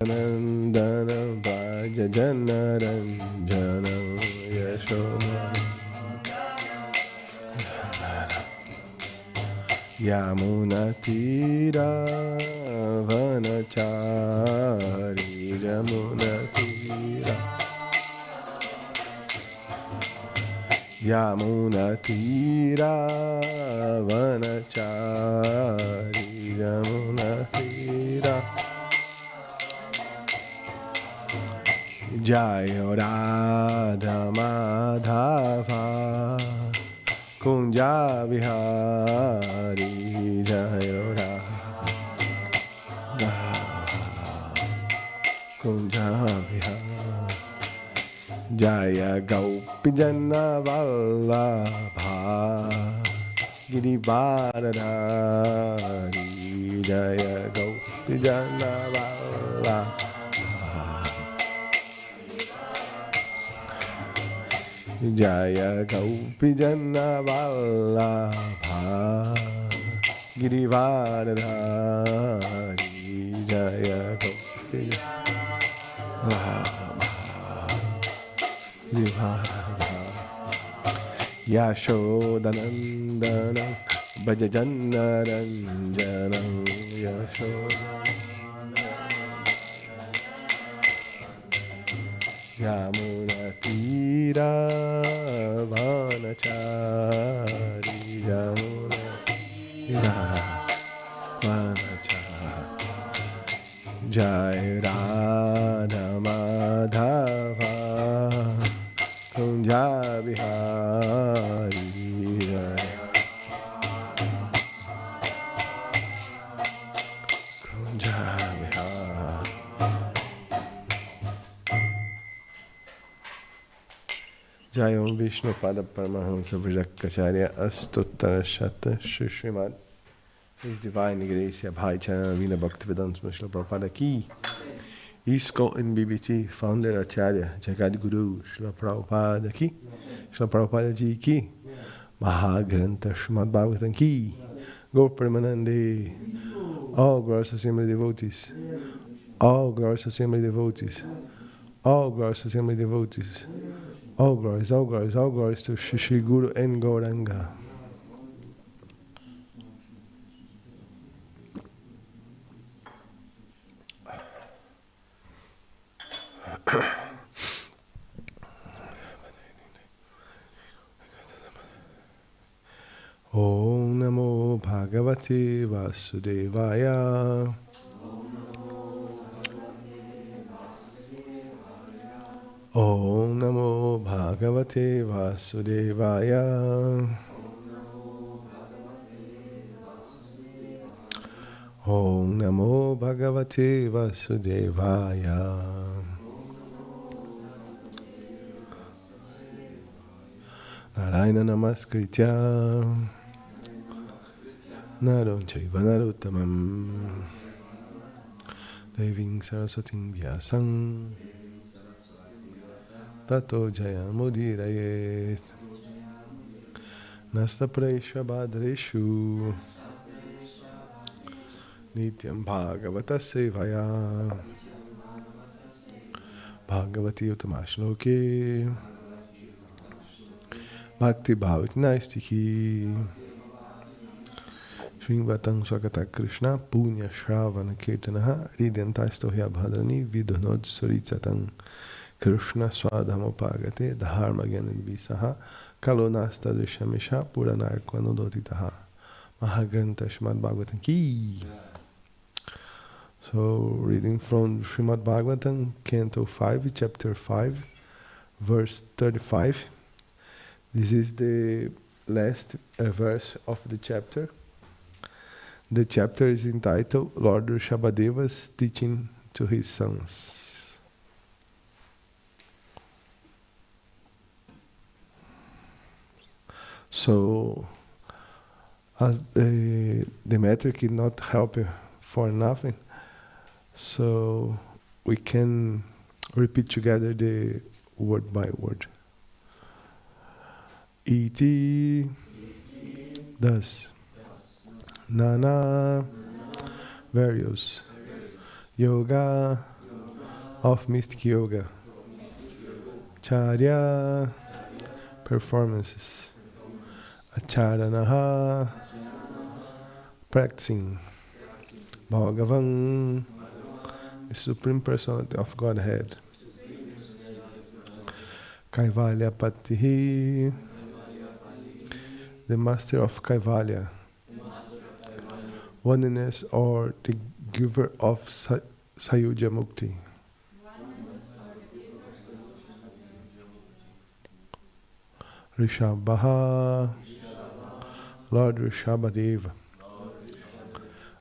Nandana Bhaja Janaranjana Yashoda Yamunatira Vanachari Yamunatira Yamunatira Vanachari Yamunatira Jaya Radha Madhava Kunja Vihari Jaya Radha Kunja Vihari Jaya Gopi Jana Vallabha Girivaradhari Jaya Gopi Jana Vallabha Jaya Gopi Jana Vallabha Girivaradhari Jaya Gopi Vallabha Yashodanandana Bhajajannaranjana Yashoda Yamunatira Vanachari Yamunatira Vanachari Jai Radha Madhava Kunja Vihari Kunja Vihari Jai Om Vishnu Pada Paramahansa Vrijakacharya Astottara Shata Srimad His Divine Grace Bhai Chana Vina Bhaktivedanta Srila Prabhupada Ki ISKCON in BBT Founder Acharya Jagat Guru Srila Prabhupada Ki Srila Prabhupada Ji Ki Mahagranta Srimad Bhagavatam Ki Gaur Premanande All glorious assembly devotees All glorious assembly devotees All glorious assembly devotees All glories, all glories, all glories to Shri Guru and Gauranga. Om Namo Bhagavate Vasudevaya. Om Namo Bhagavate Vasudevaya. Om Namo Bhagavate Vasudevaya. Narayana Namaskritya Naram Chaiva Narottamam Devim Sarasatim Vyasam Tato Jayamudiraye Nasta Presha Badreshu Nityam Bhagavata Sevaya Bhagavati Utamashloke Bhakti Bhavati Naistiki Shringvatang Swakata Krishna Punya Shravana Kirtanaha Ridyantastohya Bhadrani Vidunod Suritsatang Krishna Swadhamopagate Dharmagyan Visaha Kalonasta Drishamisha Puranarkvanodotitaha Mahagranta Srimad Bhagavatam Ki. So, reading from Srimad Bhagavatam, Canto 5, Chapter 5, verse 35. This is the last verse of the chapter. The chapter is entitled Lord Rishabhadeva's Teaching to His Sons. So, as the metric is not helping for nothing, so we can repeat together the word by word. Iti, thus, Nana, various, Yoga, of mystic yoga, charya, performances, acharanaha, practicing, Bhagavan, the Supreme Personality of Godhead, Kaivalya Patihi, the Master of Kaivalya, oneness or the giver of Sayuja Mukti. Rishabhaha, Lord Rishabhadeva,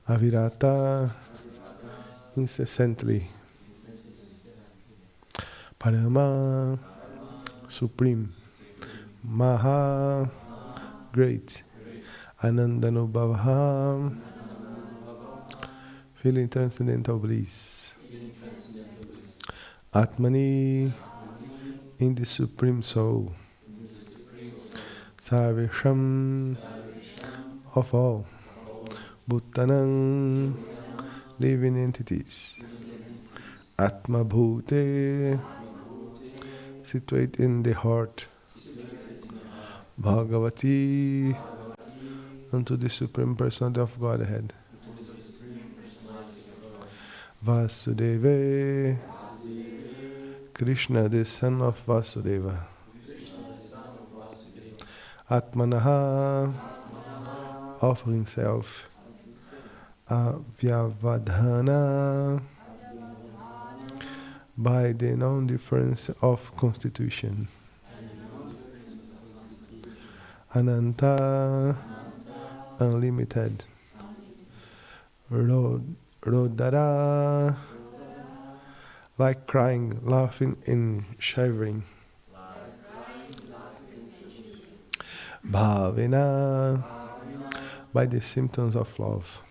Avirata, incessantly, Parama, supreme, Maha, great, Anandanubhava, feeling transcendental bliss, Atmani, in the supreme soul, Sarvesham, of all, Bhutanam, living entities, Atma Bhute, situated in the heart, Bhagavati, unto the Supreme Personality of Godhead, Vasudeva, Krishna, the son of Vasudeva, Atmanaha, of himself, Avyavadhana, by the non-difference of constitution, Ananta, unlimited, Rodara, like crying, laughing and shivering, Bhavina, by the symptoms of love,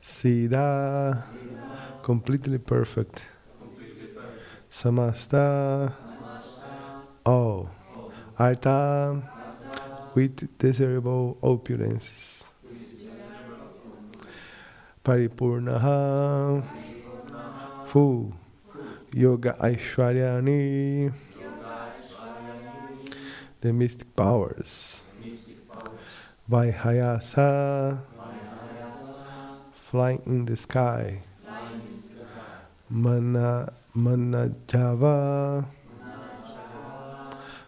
Siddha, completely perfect, Samasta, all, Artha, with desirable opulences, Paripurnaha, full, Yoga Aishwaryani, the mystic powers, Vaihayasa, flying in the sky, Manajava,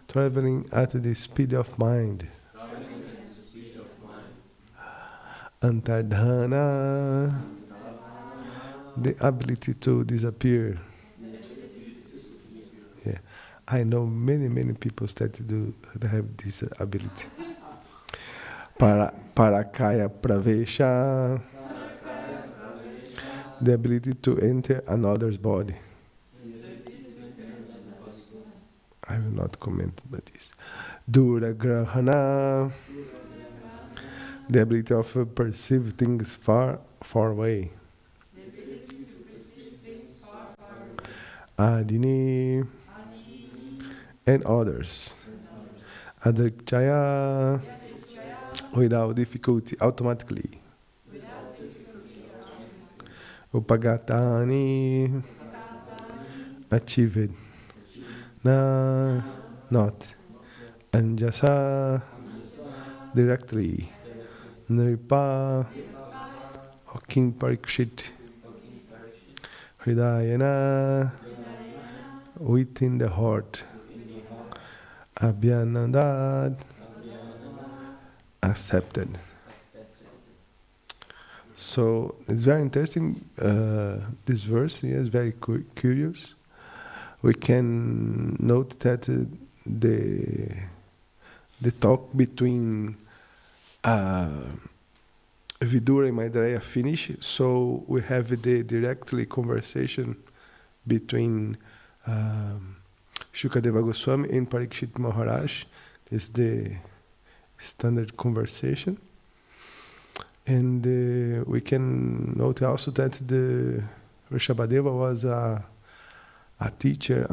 traveling at the speed of mind, Antardhana, the ability to disappear. Yeah, I know many people that have this ability. Parakaya Pravesha, the ability to enter another's body. I will not comment about this. Duragrahana, the ability of perceive things far away. Adini, and others. Adrikchaya, without difficulty, automatically. Upagatani, achieved. Not. Anjasa, directly. Nripa, or King Parikshit. Hridayana, within the heart. Abhyanandad, accepted. So it's very interesting, this verse is very curious. We can note that the talk between Vidura and Maitreya finish, so we have the directly conversation between Shukadeva Goswami and Parikshit Maharaj. Is the standard conversation. And we can note also that the Rishabhadeva was a teacher,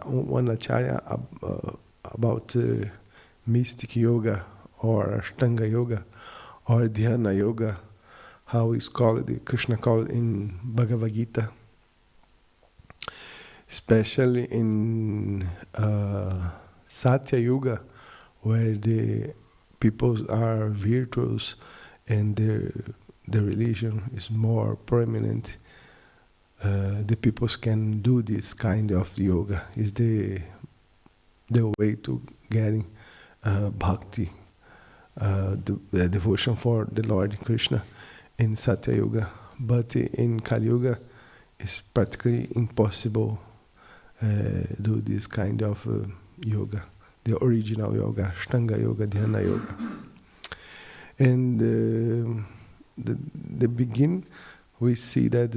one acharya about mystic yoga or Ashtanga yoga or Dhyana yoga, how it's called, Krishna called in Bhagavad Gita. especially in Satya Yuga, where the peoples are virtuous and the religion is more prominent. The peoples can do this kind of yoga. Is the way to getting bhakti, the devotion for the Lord Krishna in Satya Yuga. But in Kali Yuga, it's practically impossible do this kind of yoga, the original yoga, Ashtanga Yoga, Dhyana Yoga. And the begin, we see that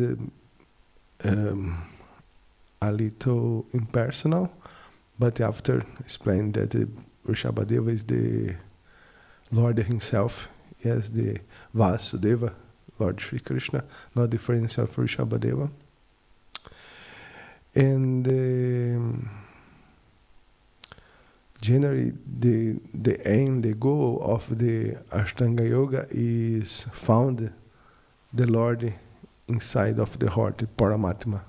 a little impersonal, but after explained that Rishabhadeva is the Lord himself, yes, the Vasudeva, Lord Sri Krishna, not difference of Rishabhadeva. And generally, the aim, the goal of the Ashtanga Yoga is found the Lord inside of the heart, the Paramatma.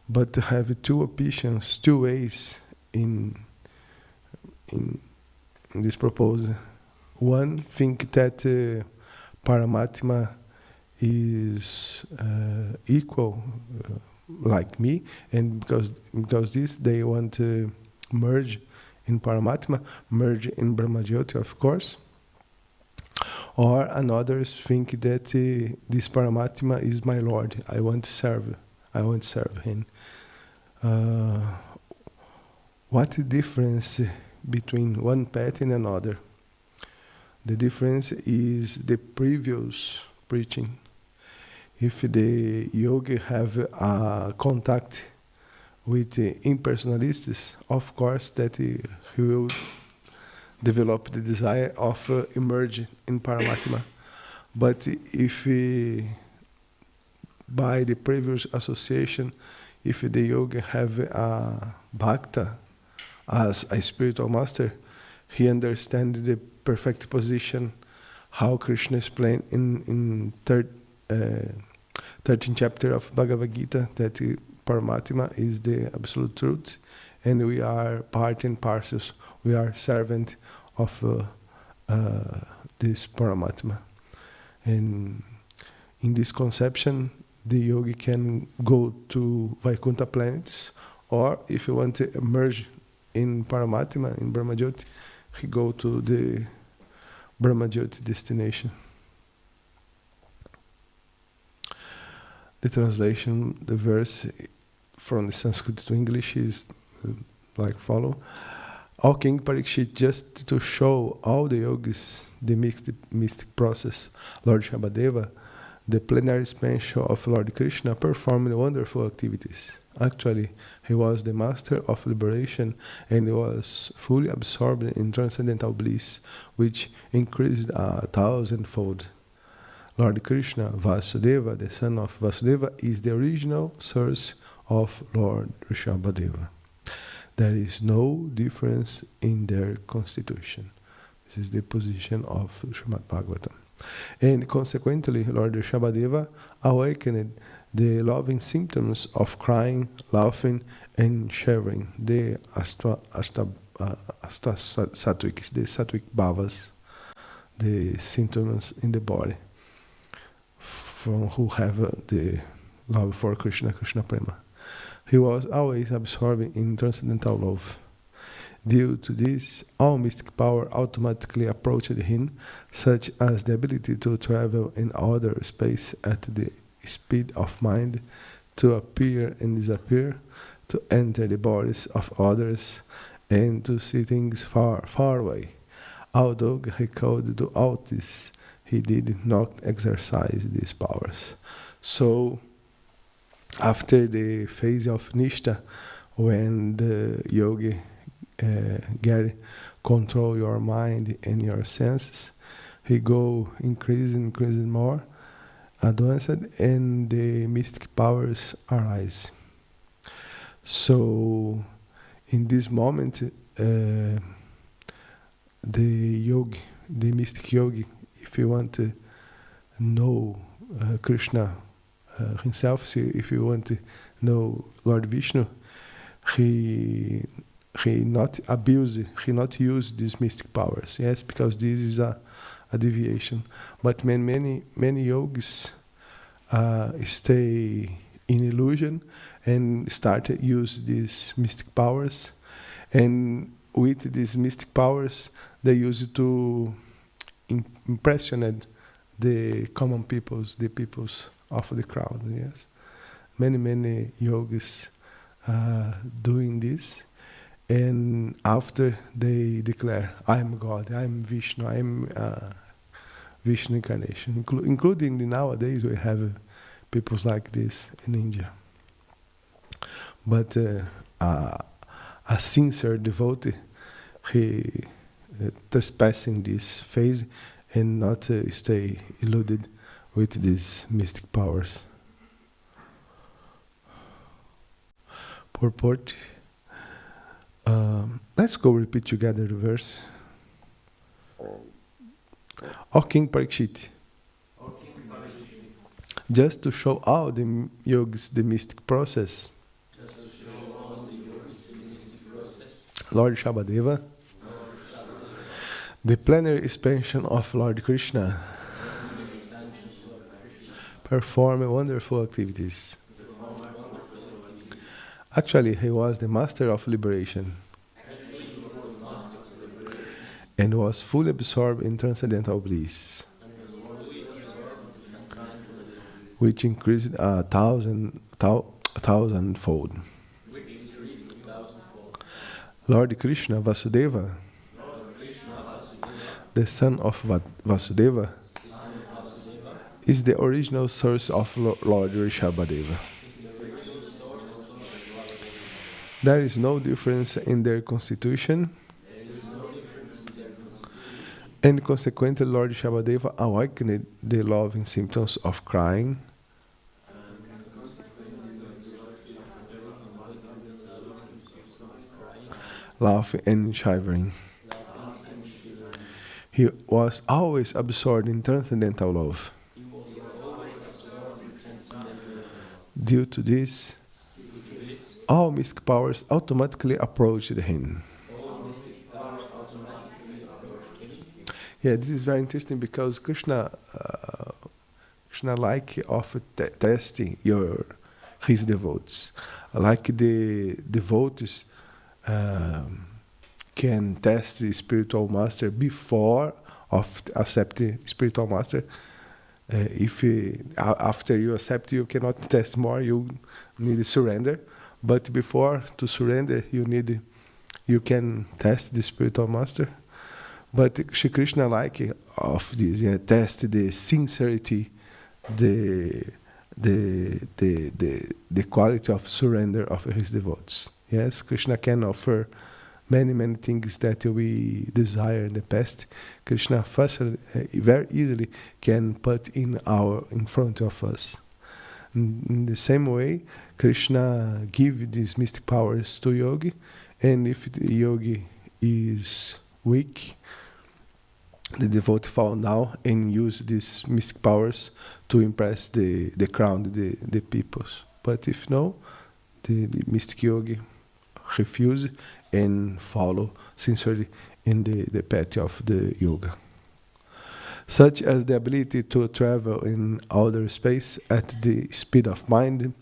But to have two options, two ways in this proposal. One, think that Paramatma is equal, like me, and because this they want to merge in Paramatma, merge in Brahmajyoti, of course. Or another think that this Paramatma is my Lord. I want to serve him. What the difference between one path and another? The difference is the previous preaching. If the yogi have a contact with the impersonalists, of course that he will develop the desire of emerge in Paramatma. But if by the previous association, if the yogi have a bhakta as a spiritual master, he understands the perfect position, how Krishna explained in 13th chapter of Bhagavad Gita, that Paramatma is the absolute truth, and we are part and parcels. We are servant of this Paramatma. And in this conception, the yogi can go to Vaikuntha planets, or if you want to emerge in Paramatma, in Brahmajyoti, he go to the Brahmajyoti destination. The translation, the verse from the Sanskrit to English is like follow. O King Parikshit, just to show all the yogis the mystic process, Lord Shabadeva, the plenary expansion of Lord Krishna, performed wonderful activities. Actually, he was the master of liberation and was fully absorbed in transcendental bliss, which increased 1,000-fold. Lord Krishna, Vasudeva, the son of Vasudeva, is the original source of Lord Rishabhadeva. There is no difference in their constitution. This is the position of Srimad Bhagavatam. And consequently, Lord Rishabhadeva awakened the loving symptoms of crying, laughing, and shivering, the sattvics, the sattvic bhavas, the symptoms in the body, from who have the love for Krishna, Krishna Prema. He was always absorbing in transcendental love. Due to this, all mystic power automatically approached him, such as the ability to travel in outer space at the speed of mind, to appear and disappear, to enter the bodies of others, and to see things far, far away. Although he could do all this, he did not exercise these powers. So, after the phase of Nishta, when the yogi get control your mind and your senses, he go increasing more advanced, and the mystic powers arise. So, in this moment, the yogi, the mystic yogi, if you want to know Krishna himself. So if you want to know Lord Vishnu, he not use these mystic powers. Yes, because this is a deviation. But many yogis stay in illusion and start to use these mystic powers, and with these mystic powers they use it to impressionate the common peoples, the peoples of the crowd. Yes, many yogis doing this, and after they declare, "I am God, I am Vishnu, I am Vishnu incarnation," including nowadays we have peoples like this in India. But a sincere devotee, he trespassing this phase and not stay eluded with these mystic powers. Purport. Let's go repeat together the verse. O King Parikshit, just to show all the yogis the mystic process, Lord Shabadeva, the plenary expansion of Lord Krishna, perform wonderful activities. Actually, he was the master of liberation and was fully absorbed in transcendental bliss, which increased a thousandfold. Lord Krishna Vasudeva, the son of Vasudeva, is the original source of Lord Rishabhadeva. There is no difference in their constitution, and consequently Lord Rishabhadeva awakened the loving symptoms of crying, laughing and shivering. He was always absorbed in transcendental love. Due to this, all mystic powers automatically approached him. Yeah, this is very interesting because Krishna like of testing his devotees. Like the devotees can test the spiritual master before of accepting spiritual master. After you accept, you cannot test more. You need to surrender. But before to surrender, you can test the spiritual master. But Shri Krishna like of this, test the sincerity, the quality of surrender of his devotees. Yes, Krishna can offer many things that we desire in the past. Krishna very easily can put in front of us. In the same way, Krishna give these mystic powers to yogi, and if the yogi is weak, the devotee fall down and use these mystic powers to impress the crowd, the peoples. But if no, the mystic yogi refuse and follow sincerely in the path of the yoga. Such as the ability to travel in outer space at the speed of mind,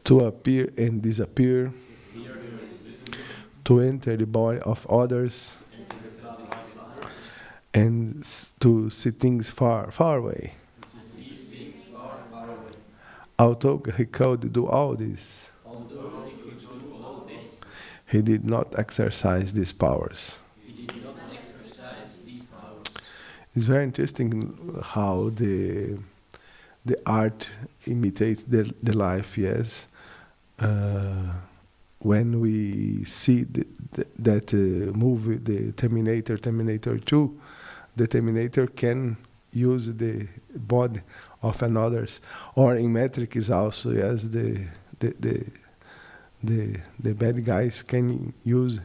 to appear and disappear, to enter the body of others, and to see things far away. Although he could do all this, he did not exercise these powers. It's very interesting how the art imitates the life. Yes, when we see that movie, the Terminator 2, the Terminator can use the body of another's, or in Matrix also, yes, the bad guys can use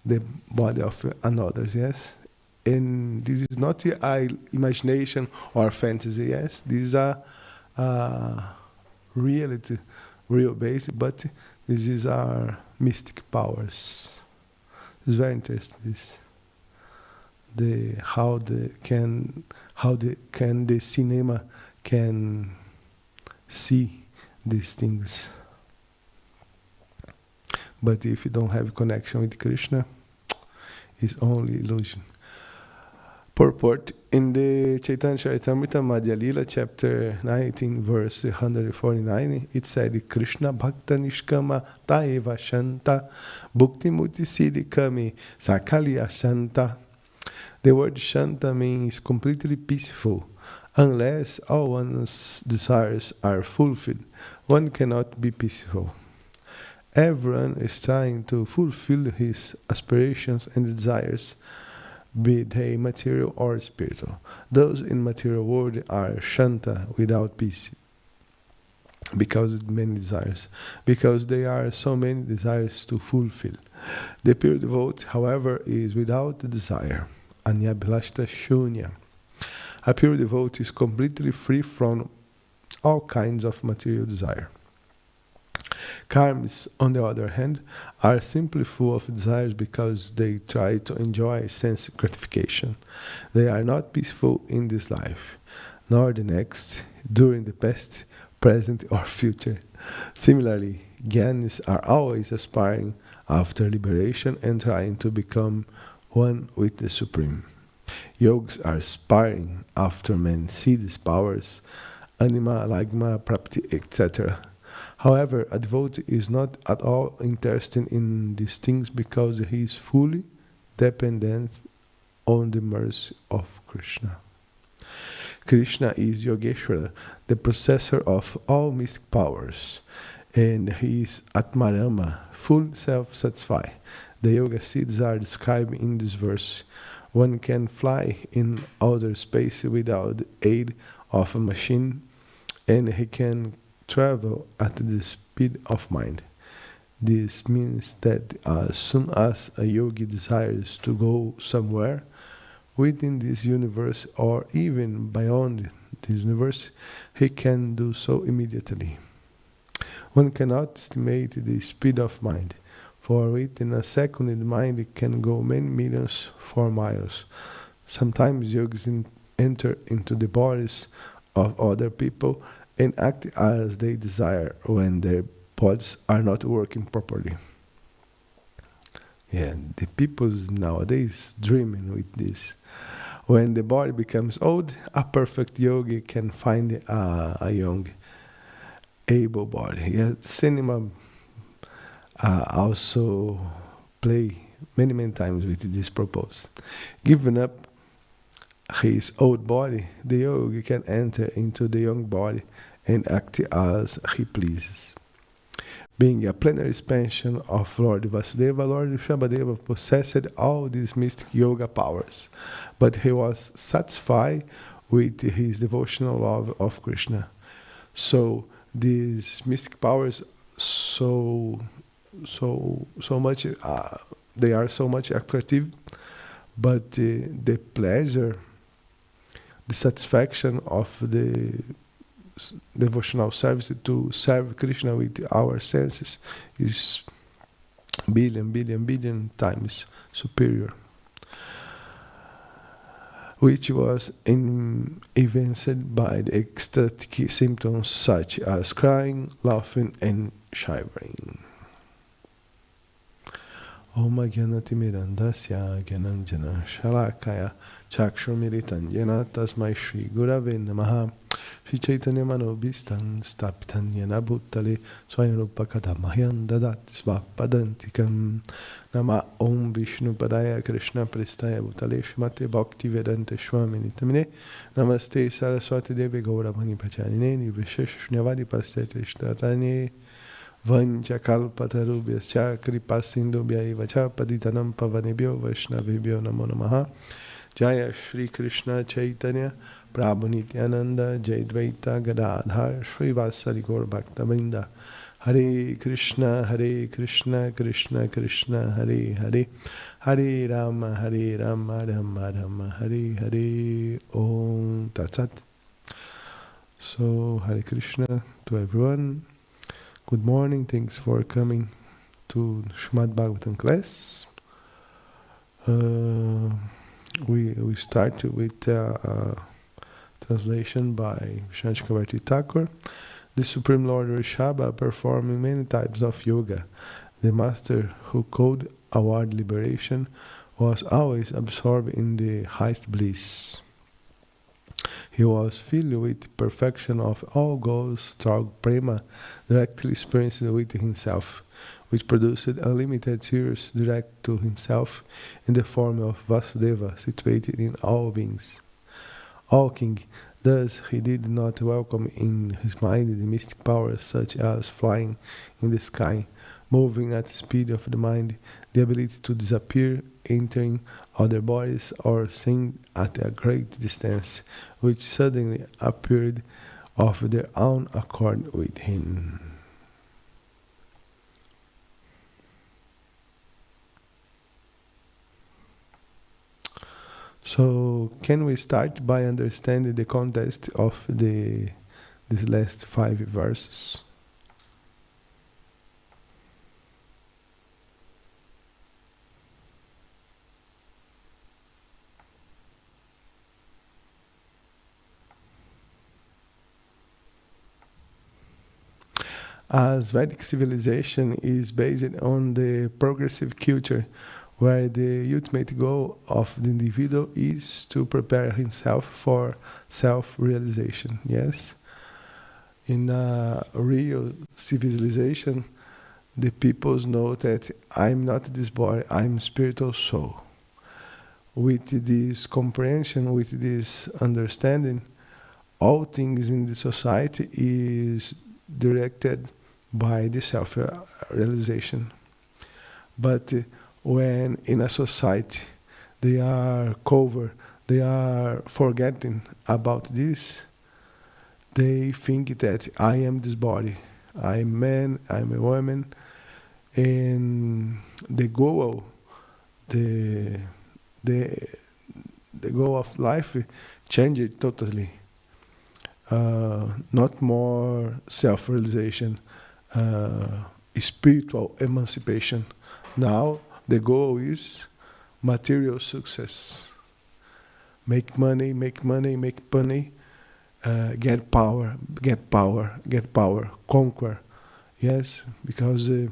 the body of another's, yes. And this is not imagination or fantasy. Yes, these are reality, real base, but this is our mystic powers. It's very interesting. This the cinema can see these things. But if you don't have connection with Krishna, it's only illusion. Purport in the Chaitanya Charitamrita Madhya Lila, chapter 19, verse 149, it said, Krishna Bhakta Nishkama Taeva Shanta Bhukti Muti Siddhi Kami Sakaliya Shanta. The word Shanta means completely peaceful. Unless all one's desires are fulfilled, one cannot be peaceful. Everyone is trying to fulfill his aspirations and desires, be they material or spiritual. Those in material world are Shanta, without peace, because of many desires, because there are so many desires to fulfill. The pure devotee, however, is without desire. Anyabhilashta Shunya. A pure devotee is completely free from all kinds of material desire. Karmis, on the other hand, are simply full of desires because they try to enjoy sense gratification. They are not peaceful in this life, nor the next, during the past, present, or future. Similarly, Gyanis are always aspiring after liberation and trying to become one with the Supreme. Yogs are aspiring after men see these powers, anima, lagma, prapti, etc. However, a devotee is not at all interested in these things because he is fully dependent on the mercy of Krishna. Krishna is Yogeshwara, the possessor of all mystic powers, and he is Atmarama, full self-satisfied. The yoga siddhis are described in this verse. One can fly in outer space without the aid of a machine, and he can travel at the speed of mind. This means that as soon as a yogi desires to go somewhere within this universe or even beyond this universe, he can do so immediately. One cannot estimate the speed of mind, for within a second the mind can go many millions for miles. Sometimes yogis enter into the bodies of other people and act as they desire when their bodies are not working properly. Yeah, the people nowadays dreaming with this. When the body becomes old, a perfect yogi can find a young, able body. Yeah, cinema also play many times with this purpose. Giving up his old body, the yogi can enter into the young body and act as he pleases. Being a plenary expansion of Lord Vasudeva, Lord Rishabhadeva possessed all these mystic yoga powers, but he was satisfied with his devotional love of Krishna. So these mystic powers so much they are so much attractive, but the pleasure, the satisfaction of the devotional service to serve Krishna with our senses is billion times superior, which was evinced by the ecstatic symptoms such as crying, laughing, and shivering. Om Gyanatimirandasya Gyananjana Shalakaya Chakshurmiritanjana Tasmai Shri Gurave Namaha Shri Chaitanya Manobhistam Stapitan Yena Bhutale Swayamrupa Kadamahyam Dadat Svapadantikam Nama Om Vishnu Padaya Krishna Prestaya Bhutale Shmate Bhakti Vedanta Swamini Tamine Namaste Saraswati Devi Gauravani Pachanine Niveshesh Shunyavadi Pastate Ishtatane Vancha kalpatarubhyascha kripasindubhya vacha paditanam pavanebhyo vaishnavebhyo namo namaha. Jaya Shri Krishna Chaitanya Prabhu Nityananda Jai Dvaita Gadadhar Shri Vasari Gaur Bhakta Vrinda. Hare Krishna Krishna Krishna Hare Hare Hare Rama, Rama Rama, Hare Hare. Om Tat Sat. So, Hare Krishna to everyone. Good morning. Thanks for coming to Srimad Bhagavatam class. We start with translation by Vishnu Chakravarti Thakur. The Supreme Lord Rishabha, performing many types of yoga, the master who could award liberation, was always absorbed in the highest bliss. He was filled with perfection of all goals through prema, directly experienced with himself, which produced unlimited tears direct to himself in the form of Vasudeva, situated in all beings. All king, thus he did not welcome in his mind the mystic powers such as flying in the sky, moving at the speed of the mind, the ability to disappear, entering other bodies, or seeing at a great distance, which suddenly appeared of their own accord with him. So, can we start by understanding the context of these last 5 verses? As Vedic civilization is based on the progressive culture, where the ultimate goal of the individual is to prepare himself for self-realization. Yes, in a real civilization, the peoples know that I'm not this body, I'm spiritual soul. With this comprehension, with this understanding, all things in the society is directed by the self-realization. But when in a society they are covered, they are forgetting about this, they think that I am this body, I am man, I am a woman, and the goal, the goal of life changed totally. Not more self-realization, spiritual emancipation. Now the goal is material success. Make money, make money, make money, get power, get power, get power, conquer. Yes, because the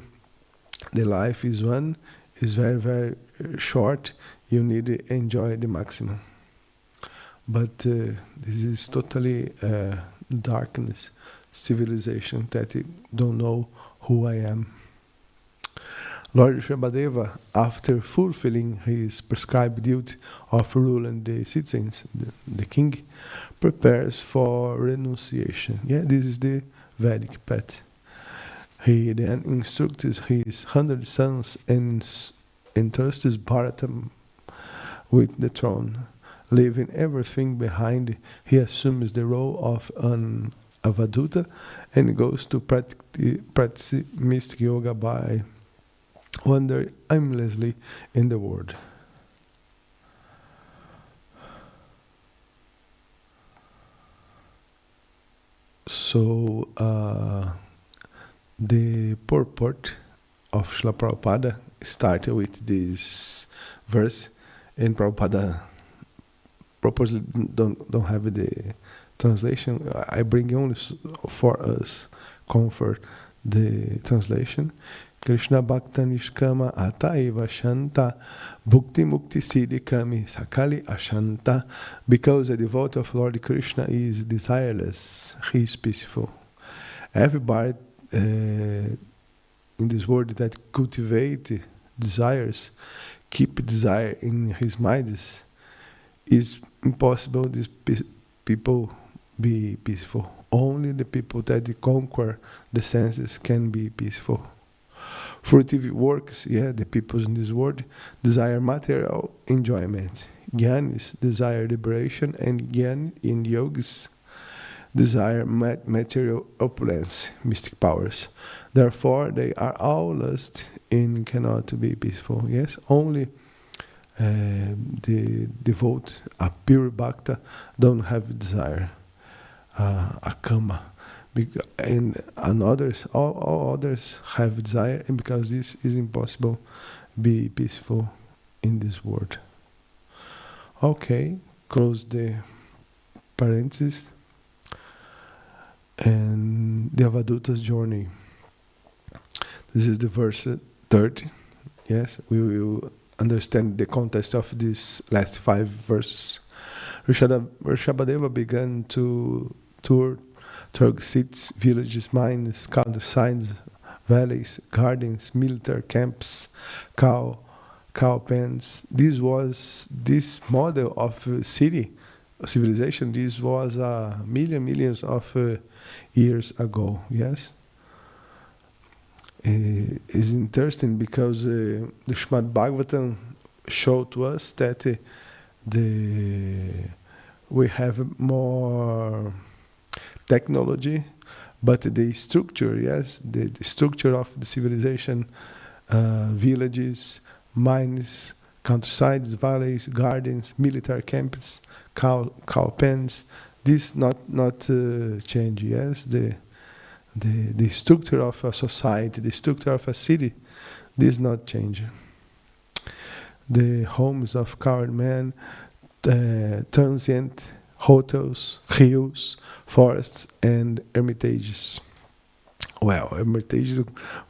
life is one, is very, very short. You need to enjoy the maximum. But this is totally darkness, civilization that don't know who I am. Lord Rishabhadeva, after fulfilling his prescribed duty of ruling the citizens, the king, prepares for renunciation. Yeah, this is the Vedic path. He then instructs his 100 sons and entrusts Bharata with the throne. Leaving everything behind, he assumes the role of an Avaduta and goes to practice mystic yoga by wandering aimlessly in the world. So, the purport of Srila Prabhupada started with this verse, and Prabhupada purposely don't have the translation. I bring only for us comfort the translation. Krishna Bhakta Nishkama Ataiva Shanta Bhukti Mukti Siddhi Kami Sakali Ashanta. Because a devotee of Lord Krishna is desireless, he is peaceful. Everybody in this world that cultivate desires, keep desire in his mind, is impossible these people be peaceful. Only the people that conquer the senses can be peaceful. Fruitive works, the people in this world desire material enjoyment. Jnanis desire liberation, and Jnani in yogis desire material opulence, mystic powers. Therefore, they are all lust and cannot be peaceful. Yes, only the devote, a pure bhakta, don't have desire, a kama. And others, all others have desire, and because this is impossible, be peaceful in this world. Okay, close the parentheses. And the Avaduta's journey. This is the verse 30. Yes, we will understand the context of these last 5 verses. Rishabhadeva began to tour Turk cities, villages, mines, countrysides, valleys, gardens, military camps, cow pens. This model of city civilization. This was millions of years ago. Yes. It's interesting because the Srimad Bhagavatam showed to us that we have more technology, but the structure, yes, the structure of the civilization, villages, mines, countrysides, valleys, gardens, military camps, cow pens, this not change. Yes, the structure of a society, the structure of a city, this not change. The homes of coward men, transient hotels, hills, forests, and hermitages. Well, hermitages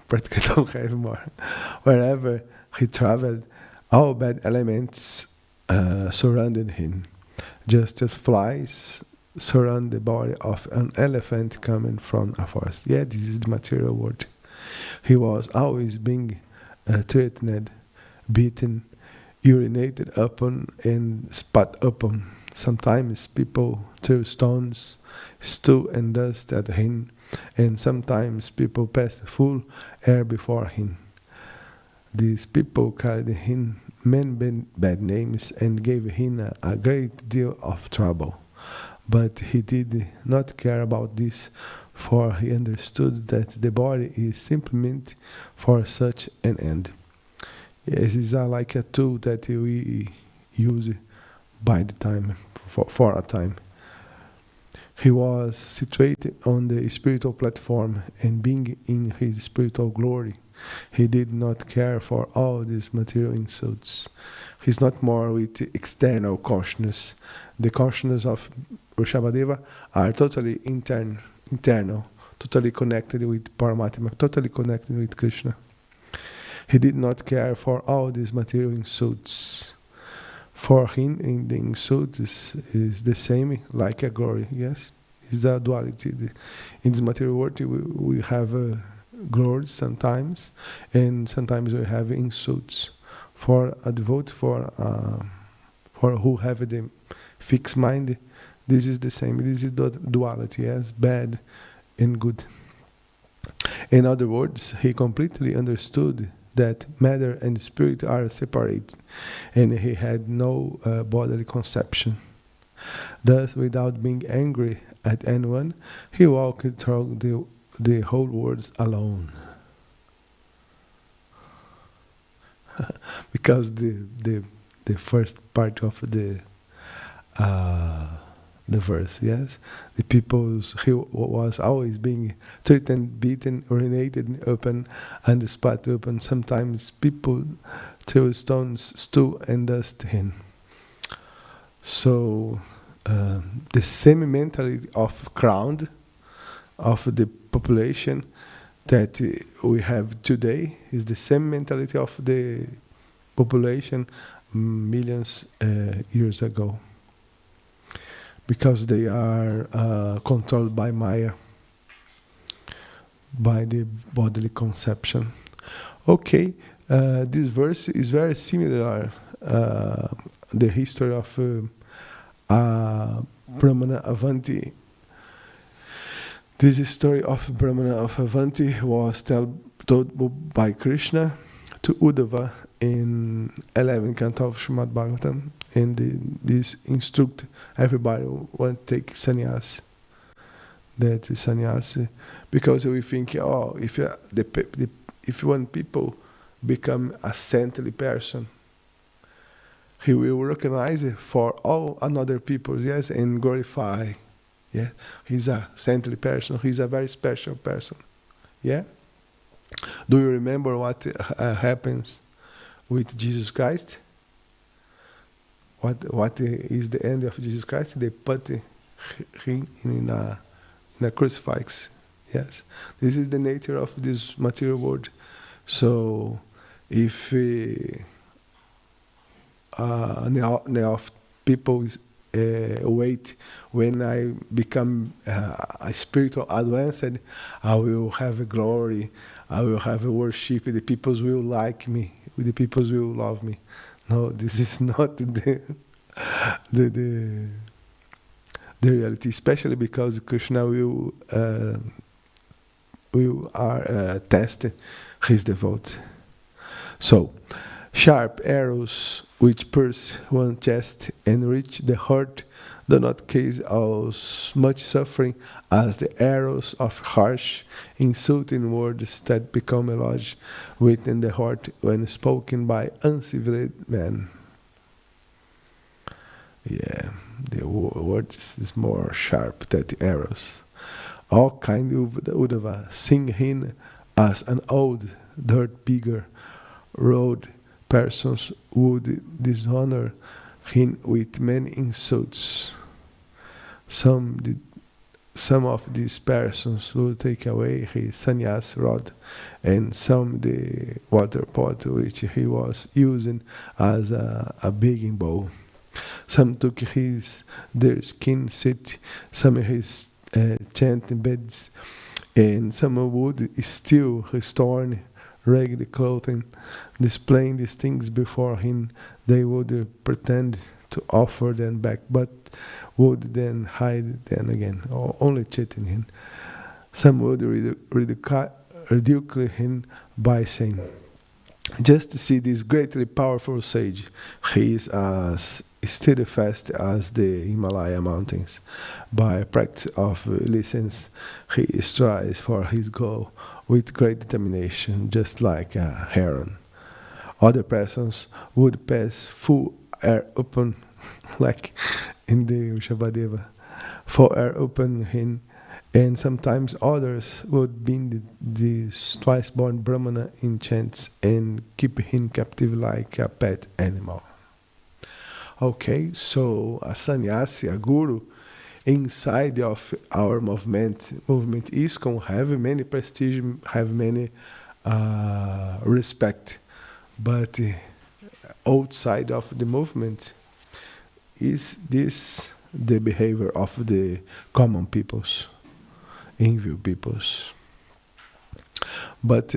practically don't have more. Wherever he traveled, all bad elements surrounded him, just as flies surround the body of an elephant coming from a forest. Yeah, this is the material world. He was always being threatened, beaten, urinated upon, and spat upon. Sometimes people threw stones, stew and dust at him, and sometimes people passed full air before him. These people called him many bad names and gave him a great deal of trouble. But he did not care about this, for he understood that the body is simply meant for such an end. Yes, it's like a tool that we use by the time, for a time. He was situated on the spiritual platform, and being in his spiritual glory, he did not care for all these material insults. He's not more with external consciousness. The consciousness of Rishabhadeva are totally internal, totally connected with Paramatma, totally connected with Krishna. He did not care for all these material insults. For him, in the insult is the same like a glory. Yes, it's the duality. In this material world, we have glories sometimes, and sometimes we have insults. For a devotee, for who have the fixed mind, this is the same. This is the duality. Yes, bad and good. In other words, he completely understood that matter and spirit are separate, and he had no bodily conception. Thus, without being angry at anyone, he walked through the whole world alone. Because the first part of the verse, yes, the peoples, he was always being threatened, beaten, urinated open, and spat open. Sometimes people threw stones, stew, and dust him. So the same mentality of crowd, of the population that we have today, is the same mentality of the population millions years ago. Because they are controlled by Maya, by the bodily conception. Okay, this verse is very similar. The history of Brahmana Avanti. This story of Brahmana of Avanti was told by Krishna to Uddhava in 11 canto of Srimad Bhagavatam, and this instruct everybody want to take sannyas. That is sannyasi, because we think, oh, if one people become a saintly person, he will recognize it for all another people, yes, and glorify. Yeah, he's a saintly person. He's a very special person. Yeah. Do you remember what happens with Jesus Christ? What is the end of Jesus Christ? They put him in a crucifix. Yes, this is the nature of this material world. So, if enough people wait, when I become a spiritual advanced, I will have a glory. I will have a worship. The peoples will like me. The peoples will love me. No, this is not the reality. Especially because Krishna will test his devotees. So, sharp arrows which pierce one chest and reach the heart do not cause as much suffering as the arrows of harsh, insulting words that become a lodge within the heart when spoken by uncivilized men. Yeah, the word is more sharp than the arrows. All kind of Uddhava sing him as an old, dirt bigger, road persons would dishonor him with many insults. Some of these persons would take away his sannyas rod, and some the water pot which he was using as a begging bowl. Some took their skin seat, some his chanting beds, and some would steal his torn, ragged clothing. Displaying these things before him, they would pretend to offer them back, but would then hide them again, or only cheating him. Some would ridicule him by saying, "Just to see this greatly powerful sage, he is as steadfast as the Himalaya mountains. By practice of license, he strives for his goal with great determination, just like a heron." Other persons would pass full air open, like in the Shabadeva, full air open him, and sometimes others would bind this twice-born Brahmana in chains and keep him captive like a pet animal. Okay, so a sannyasi, a guru, inside of our movement ISKCON have many prestige, have many respect, but outside of the movement, is this the behavior of the common peoples, envy peoples? But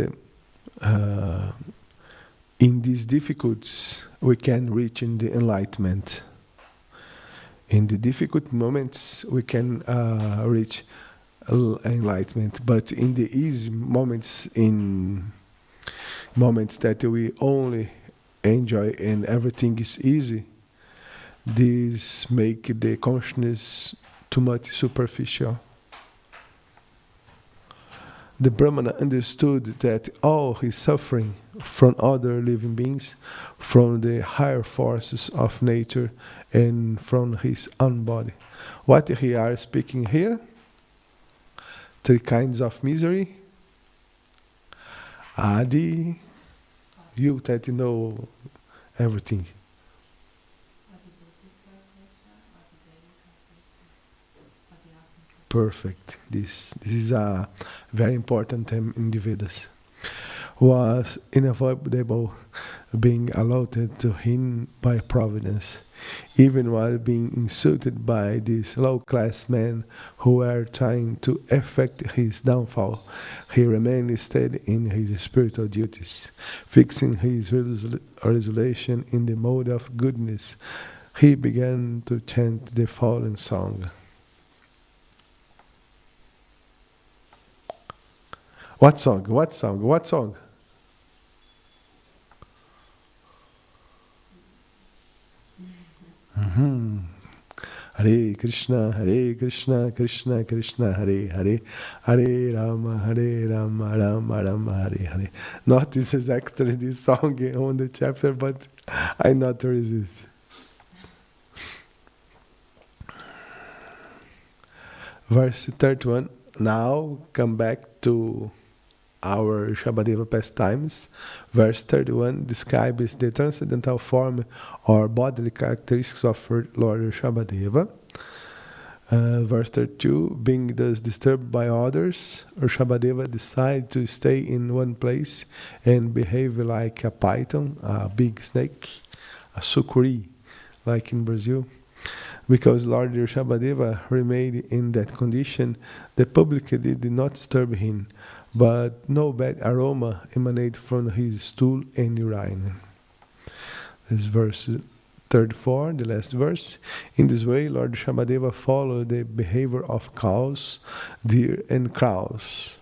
in these difficulties, we can reach in the enlightenment. In the difficult moments, we can reach enlightenment. But in the easy moments, in moments that we only enjoy and everything is easy, this make the consciousness too much superficial. The Brahmana understood that all his suffering from other living beings, from the higher forces of nature, and from his own body. What he are speaking here? 3 kinds of misery. Adi, you that know everything. Perfect. This is a very important term in the Vedas. Was unavoidable, being allotted to him by providence, even while being insulted by these low-class men who were trying to effect his downfall. He remained steady in his spiritual duties, fixing his resolution in the mode of goodness. He began to chant the following song. What song? What song? What song? Mm-hmm. Hare Krishna, Krishna Krishna, Hare Hare, Hare Rama, Rama Rama, Hare Hare. Not this exactly this song on the chapter, but I not resist. Verse 31. Now come back to our Shabadeva pastimes. Verse 31 describes the transcendental form or bodily characteristics of Lord Shabadeva. Verse 32, being thus disturbed by others, Rishabhadeva decided to stay in one place and behave like a python, a big snake, a sucuri, like in Brazil. Because Lord Rishabhadeva remained in that condition, the public did not disturb him, but no bad aroma emanated from his stool and urine. This verse 34, the last verse. In this way, Lord Shabadeva followed the behavior of cows, deer, and crows.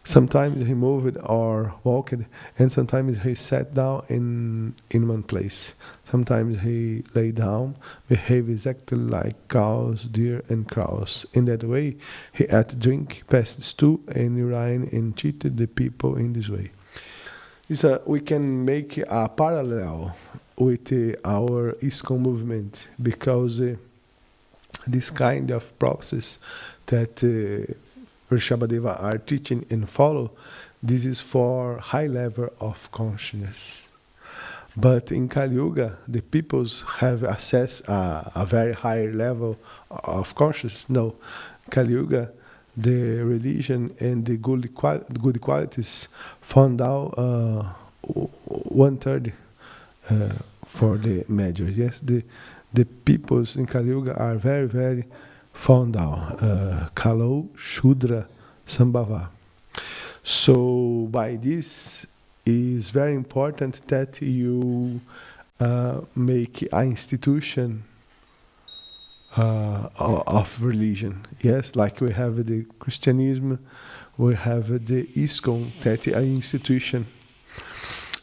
Sometimes he moved or walked, and sometimes he sat down in one place. Sometimes he lay down, behaved exactly like cows, deer, and crows. In that way, he ate, drink, passed stool and urine, and cheated the people in this way. We can make a parallel with our ISKCON movement, because this kind of process that Rishabhadeva are teaching and follow, this is for high level of consciousness. But in Kali Yuga, the peoples have access a very high level of consciousness. No, Kali Yuga, the religion and the good qualities found out 1/3 for the major. Yes, the peoples in Kali Yuga are very, very found out. Kalo, Shudra, Sambhava. So by this is very important that you make an institution of religion. Yes, like we have the Christianism, we have the ISKCON, that is an institution.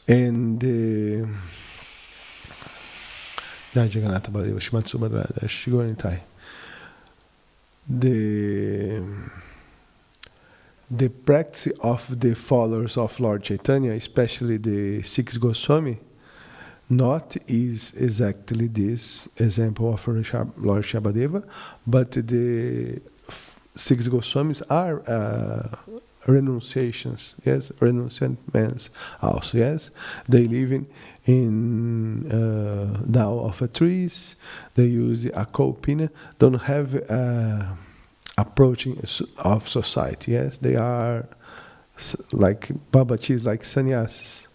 And the practice of the followers of Lord Chaitanya, especially the six Goswami, not is exactly this example of Lord Shabadeva, but the six Goswamis are renunciations, yes, renunciant men also, yes. They live in down of trees, they use a kopina, don't have approaching of society, yes. They are like Babachis, like sannyasis.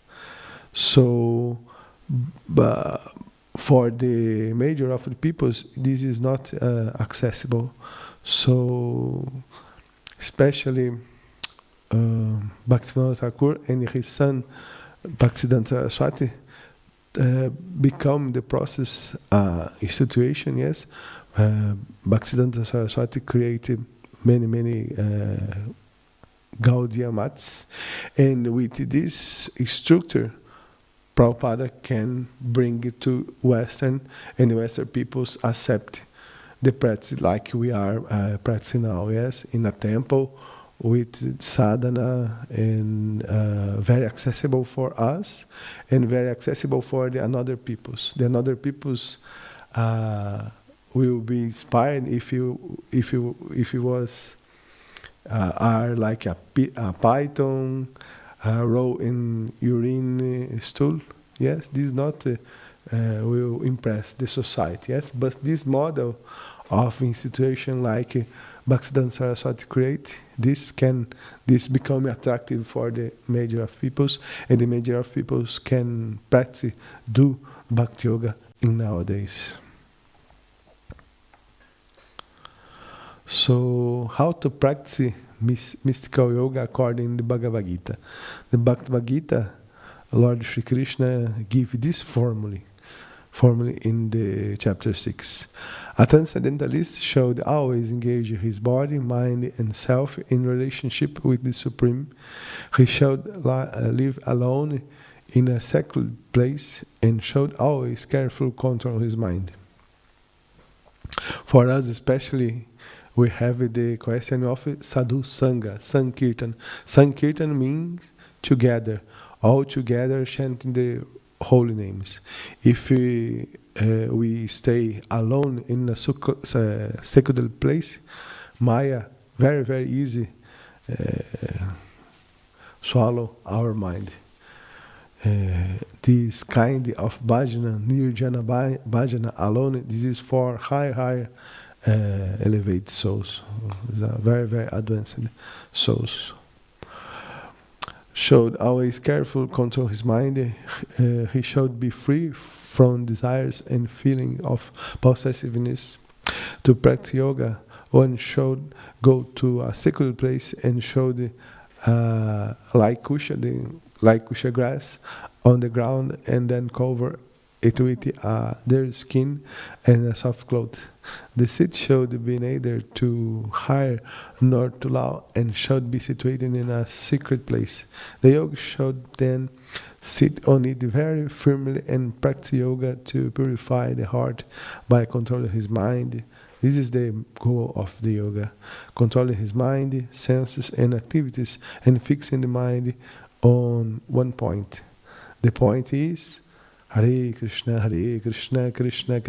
So, but for the major of the peoples, this is not accessible. So, especially Bhaktivinoda Thakur and his son Bhaktisiddhanta Saraswati become the process situation, yes. Bhaktisiddhanta Saraswati created many Gaudiya mats, and with this structure, Prabhupada can bring it to Western, and Western peoples accept the practice like we are practicing now, yes, in a temple with sadhana, and very accessible for us, and very accessible for the another peoples. The another peoples will be inspired if you was are like a python, roll in urine stool. Yes, this not will impress the society. Yes, but this model of institution like Bhaktisiddhanta Saraswati create, this become attractive for the major of peoples, and the major of peoples can practice, do Bhakti Yoga in nowadays. So, how to practice mystical yoga according to the Bhagavad Gita? The Bhagavad Gita, Lord Shri Krishna give this formula in the chapter 6. A transcendentalist should always engage his body, mind, and self in relationship with the Supreme. He should live alone in a secluded place and should always carefully control his mind. For us especially, we have the question of sadhu sangha, sankirtan. Sankirtan means together, all together chanting the holy names. If we we stay alone in a secluded place, Maya very, very easy swallow our mind. This kind of bhajana, nirjana bhajana alone, this is for higher elevated souls. These are very, very advanced souls. Should always careful control his mind. He should be free from desires and feeling of possessiveness. To practice yoga, one should go to a secluded place and should like kusha grass on the ground and then cover it with their skin and a soft cloth. The seat should be neither too high nor too low and should be situated in a secret place. The yogi should then sit on it very firmly and practice yoga to purify the heart by controlling his mind. This is the goal of the yoga, controlling his mind, senses and activities and fixing the mind on one point. The point is Hare Krishna, Krishna Krishna,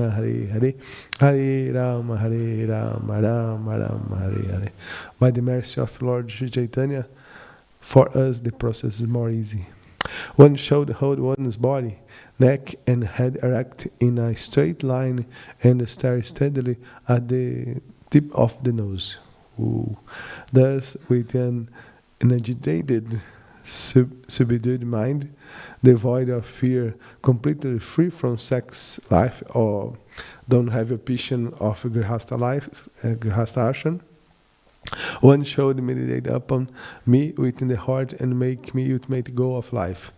Hare Hare, Hare Rama, Rama Rama, Hare Hare. By the mercy of Lord Sri Chaitanya, for us the process is more easy. One should hold one's body, neck and head erect in a straight line and stare steadily at the tip of the nose. Ooh. Thus, with an agitated, subdued mind, devoid of fear, completely free from sex life, or don't have a passion of grihastha life, grihastha ashram, one should meditate upon me within the heart and make me ultimate goal of life.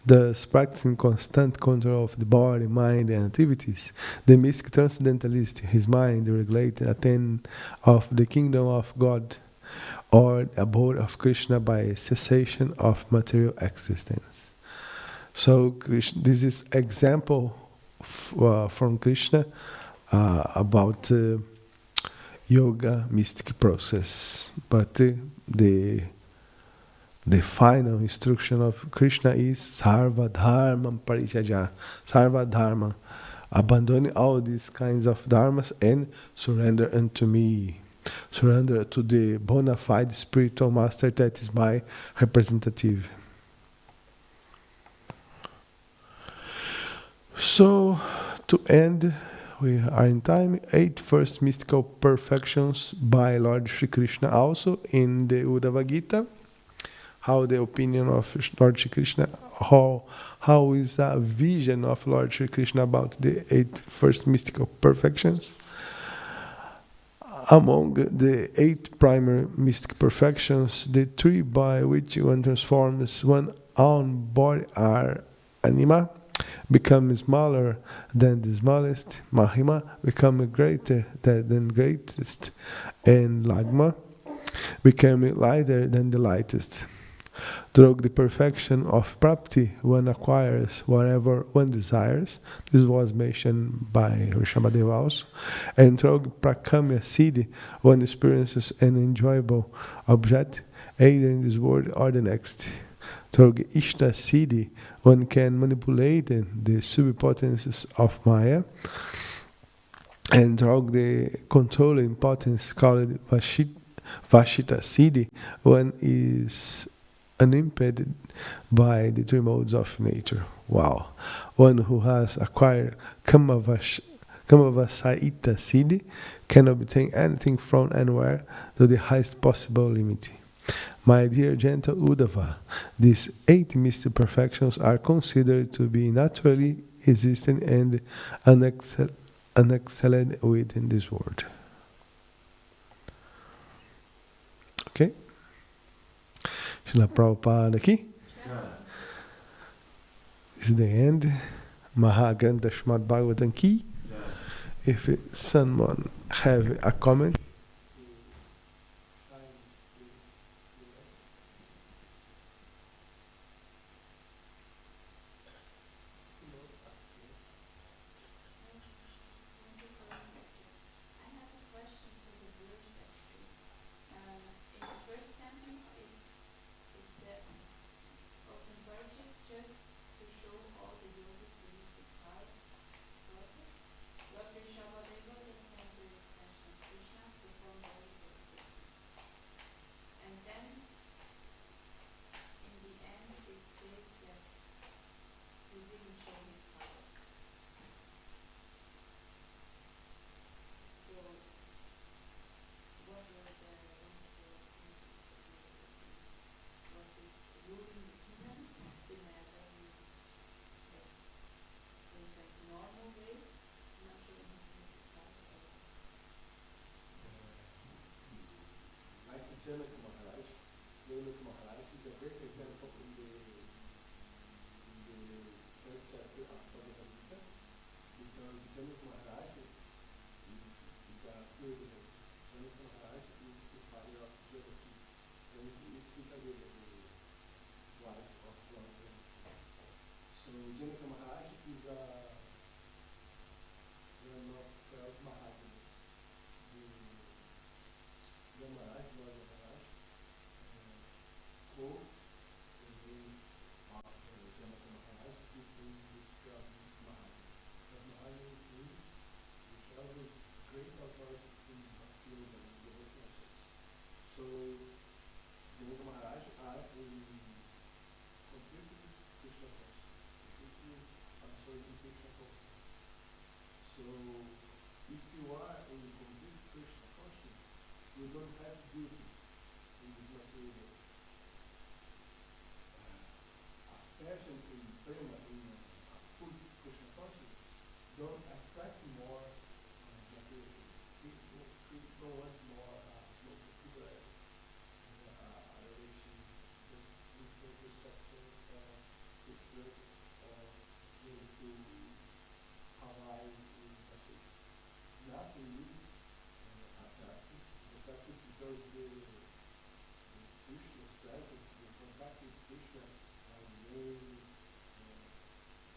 Thus, practicing constant control of the body, mind, and activities, the mystic transcendentalist, his mind regulated, attain of the kingdom of God, or abode of Krishna by cessation of material existence. So, Krishna, this is example from Krishna about yoga mystic process, but the final instruction of Krishna is sarva dharma parityaja, sarva dharma, abandon all these kinds of dharmas and surrender unto me, surrender to the bona fide spiritual master that is my representative. So to end, we are in time. 8 first mystical perfections by Lord Sri Krishna, also in the Uddhava Gita. How the opinion of Lord Sri Krishna, how is a vision of Lord Sri Krishna about the 8 first mystical perfections. Among the 8 primary mystic perfections, the 3 by which one transforms one's own body are anima, become smaller than the smallest, mahima, become greater than greatest, and lagma, become lighter than the lightest. Through the perfection of prapti, one acquires whatever one desires. This was mentioned by Rishabhadeva also. And through prakamya siddhi, one experiences an enjoyable object, either in this world or the next. Through ishta siddhi, one can manipulate the subpotences of Maya, and through the controlling potence called Vashita siddhi, one is unimpeded by the 3 modes of nature. Wow! One who has acquired Kamavasayita siddhi can obtain anything from anywhere to the highest possible limit. My dear gentle Uddhava, these 8 mystic perfections are considered to be naturally existing and unexcelled within this world. Okay? Srila Prabhupada aqui. This is the end. Mahagrantha Srimad Bhagavatam ki. If someone have a comment, If you are in complete Krishna consciousness, you don't have duty in this material world. A person in prema, in a full Krishna consciousness, don't attract more material things. People don't want more smoke a cigarette, a relation, just with the success, with drugs, or going to Hawaii in Pacific. Nothing is attractive. It's attractive because the Krishna's presence, the contact with Krishna, are very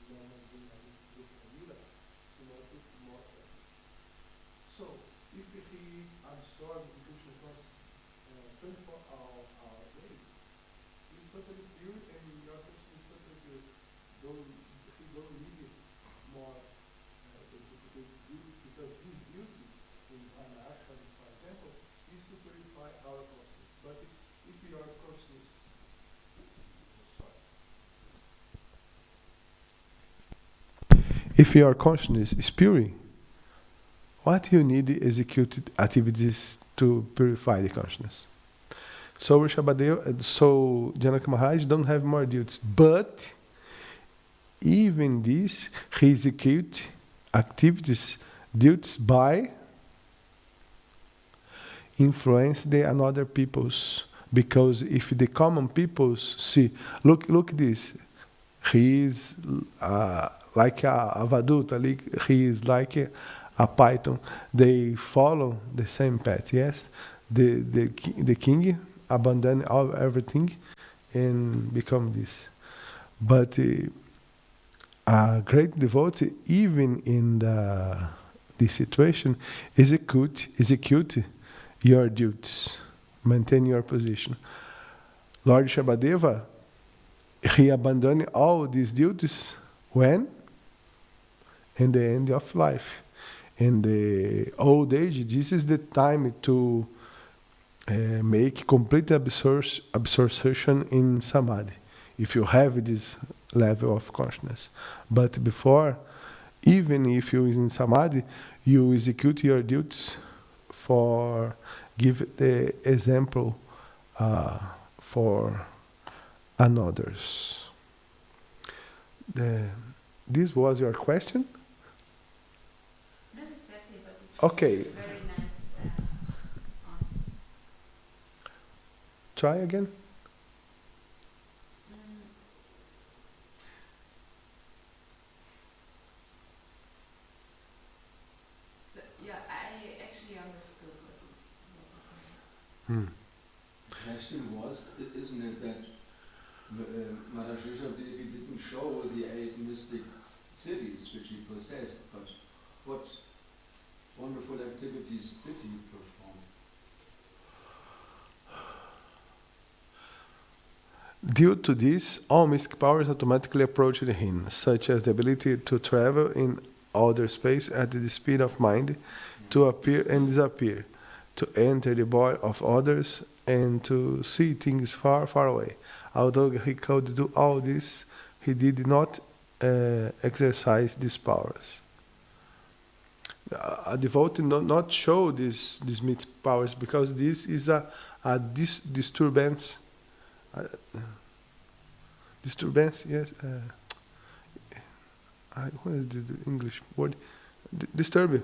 normal in Krishna Lila, to make it more attractive. So, if he is absorbed in Krishna consciousness 24 hours a day, he's totally pure and your person is totally pure. He don't need it more basically duties, because his duties in Mahakrishna, for example, is to purify our consciousness. But if your consciousness, sorry, if your consciousness is pure, what you need is executed activities to purify the consciousness. So Rishabhadeva, so Janaka Maharaj don't have more duties, but even this, he executes activities, duties by influence the another peoples. Because if the common peoples see, look this, he is like a Avaduta, he is like a python. They follow the same path. Yes, the king abandon everything and become this. But a great devotee, even in this situation, execute your duties, maintain your position. Lord Shabadeva, he abandoned all these duties when? In the end of life. In the old age, this is the time to make complete absorption in samadhi, if you have this level of consciousness. But before, even if you is in samadhi, you execute your duties for give the example for another's. This was your question? Not exactly, but it's Okay. a very nice answer. Try again. So yeah, I actually understood what is Hmm. The question was, isn't it that Mahakrishna didn't show the 8 mystic cities which he possessed, but what wonderful activities did he perform? Due to this, all mystic powers automatically approached him, such as the ability to travel in outer space at the speed of mind, to appear and disappear, to enter the body of others, and to see things far, far away. Although he could do all this, he did not exercise these powers. A devotee not show these mystic powers because this is a disturbance. Disturbance, yes. What is the English word? Disturb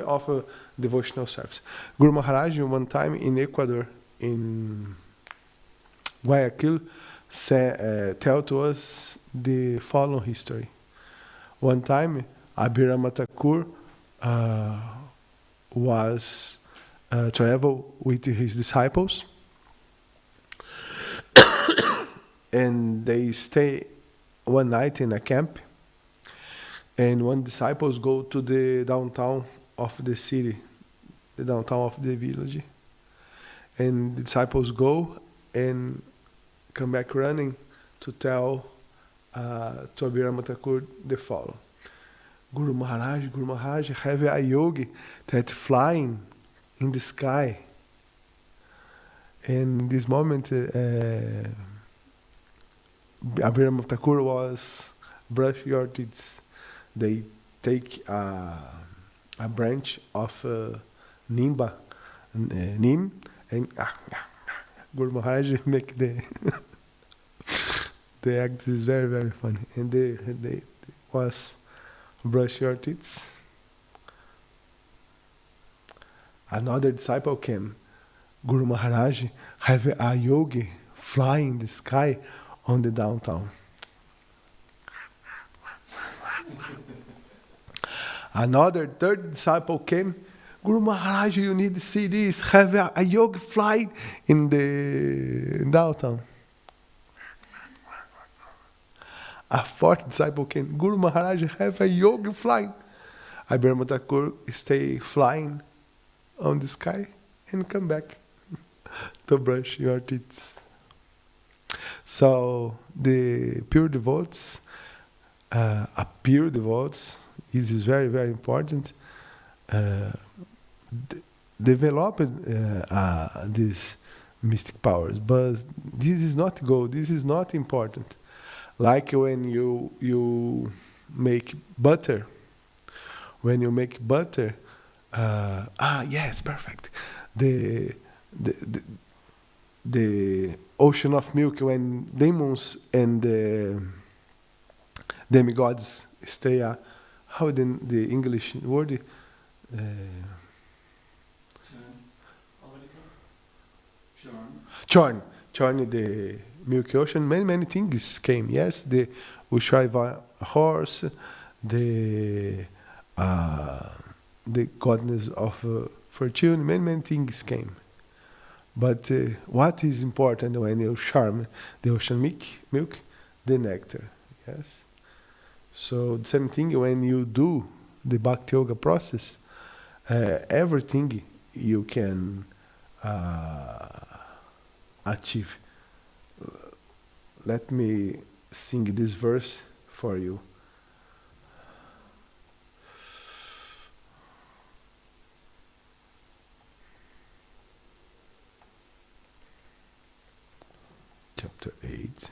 of devotional service. Guru Maharaj, one time in Ecuador, in Guayaquil, tell to us the following history. One time, Abhirama Thakur was travel with his disciples, and they stay one night in a camp. And when disciples go to the downtown of the city, the downtown of the village, and the disciples go and come back running to tell to Abhirama Thakur the following. Guru Maharaj have a yogi that flying in the sky. And in this moment, Abhirama Thakur was brush your teeth. They take a a branch of Nimba, Nim, and Guru Maharaj make the act is very, very funny. And they was brush your teeth. Another disciple came. Guru Maharaj have a yogi fly in the sky on the downtown. Another third disciple came. Guru Maharaj, you need to see this. Have a yogi fly in the downtown. A fourth disciple came. Guru Maharaj, have a yogi flying. Abhirama Thakur stay flying on the sky and come back to brush your teeth. So the pure devotees, this is very, very important, develop these mystic powers. But this is not goal, this is not important. Like when you make butter. When you make butter, yes, perfect. The ocean of milk, when demons and demigods stay, how the English word? Churn the Milky Ocean. Many things came. Yes, the Ushaiva horse, the goddess of fortune. Many things came. But what is important when you charm the ocean milk? The nectar. Yes. So the same thing when you do the Bhakti Yoga process, everything you can achieve. Let me sing this verse for you. Chapter 8.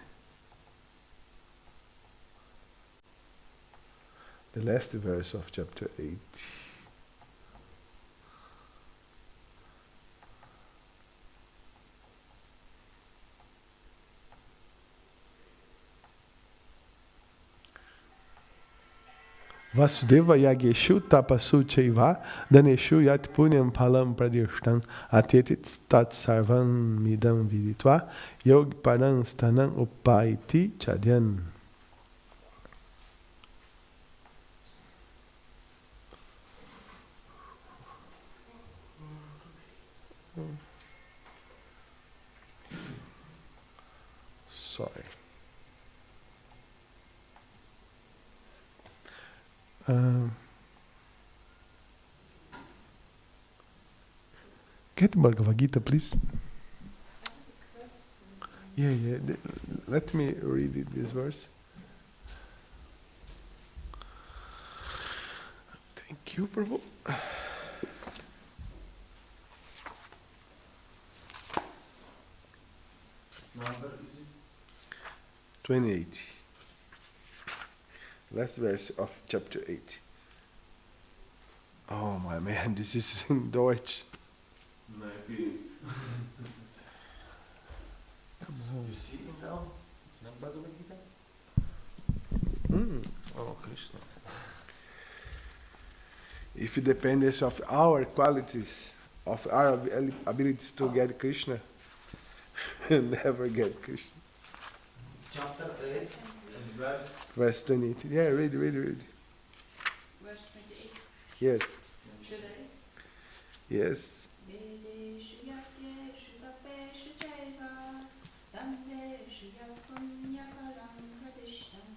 The last verse of chapter 8. Vasudeva yageshu tapasu chaiva daneshu yat punyam palam pradishtam atetit tat sarvam midam viditva yog param stanam upaiti chadyan. Sorry. Get Bhagavad Gita, please. Yeah. Let me read it, this verse. Thank you, Prabhu. Number is it? 28. Last verse of chapter 8. Oh my man, this is in Deutsch. Maybe. You see it now? Not Bhagavad Gita? Oh, Krishna. If it depends of our qualities, of our abilities to get Krishna, we'll never get Krishna. Chapter 8 and Verse 28. Yeah, read. Verse 28. Yes. Should I? Yes. Vedeshu yagyeshu tapeshu chaiva dandeshu yapunyapalam pradishtam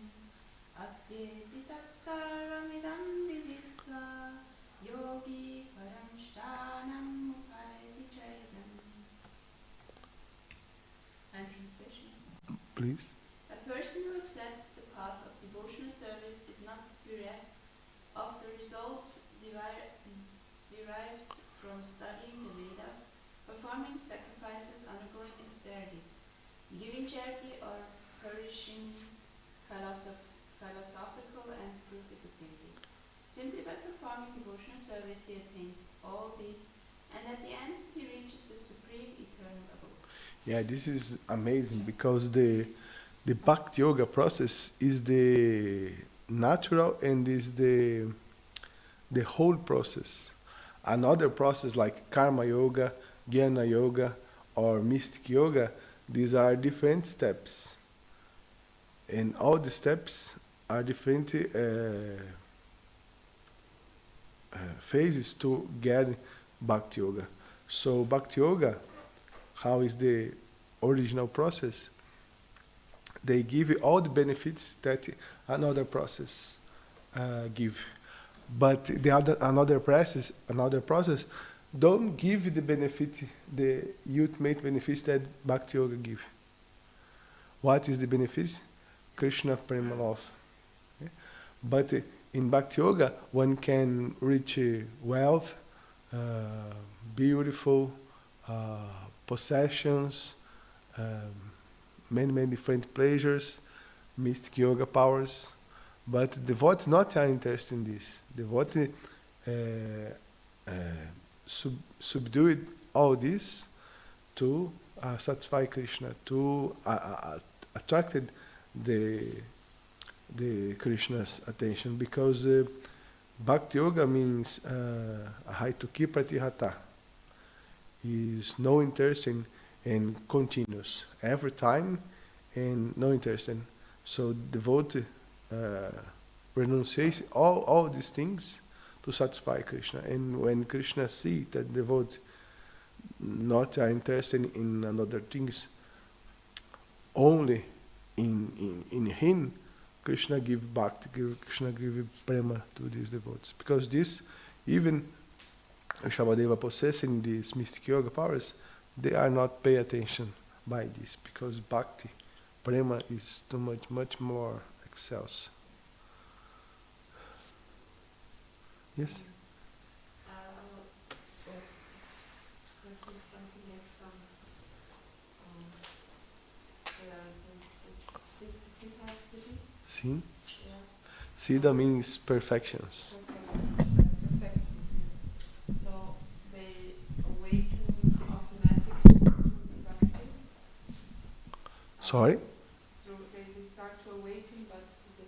atyeti tatsaramidam viditva yogi paramshtanam upaiti chaidam. And translations. Please. A person who accepts the path of devotional service is not bereft of the results derived from studying the Vedas, performing sacrifices, undergoing austerities, giving charity, or perishing philosophical and fruitive activities. Simply by performing devotional service, as he attains all these, and at the end he reaches the supreme eternal abode. Yeah, this is amazing because the Bhakti Yoga process is the natural and is the whole process. Another process like Karma Yoga, Jnana Yoga, or Mystic Yoga, these are different steps. And all the steps are different phases to get Bhakti Yoga. So Bhakti Yoga, how is the original process? They give you all the benefits that another process give, but the another process don't give you the benefit, the ultimate benefits that Bhakti Yoga give. What is the benefits? Krishna Prema love. Okay? But in Bhakti Yoga, one can reach wealth, beautiful possessions, many different pleasures, mystic yoga powers. But devotees not are interested in this. Devotee subdued all this to satisfy Krishna, to attracted the Krishna's attention, because Bhakti Yoga means Haituki Pratihata, is no interest in continuous, every time, and no interest in. So devotee renunciates all these things to satisfy Krishna. And when Krishna sees that devotee not are interested in another things, only in him, Krishna give bhakti, Krishna give prema to these devotees. Because this, even Shabadeva possessing these mystic yoga powers, they are not pay attention by this, because bhakti, prema is too much more excels. Yes? Something like from the Siddha cities. Sim. Yeah. Siddha means perfections. Perfections, yes. So they awaken automatically through the bhakti. Sorry? They start to awaken, but the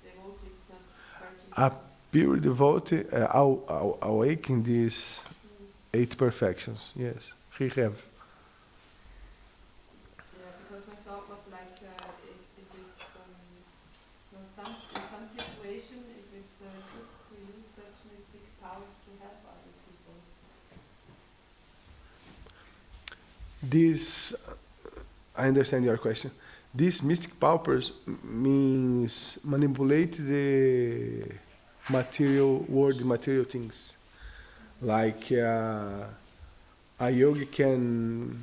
devotee is not starting. A pure devotee awaken these 8 perfections. Yes, he have. Yeah, because my thought was like, if it's in some situation, if it's good to use such mystic powers to help other people. This, I understand your question. These mystic powers means manipulate the material world, material things. Like a yogi can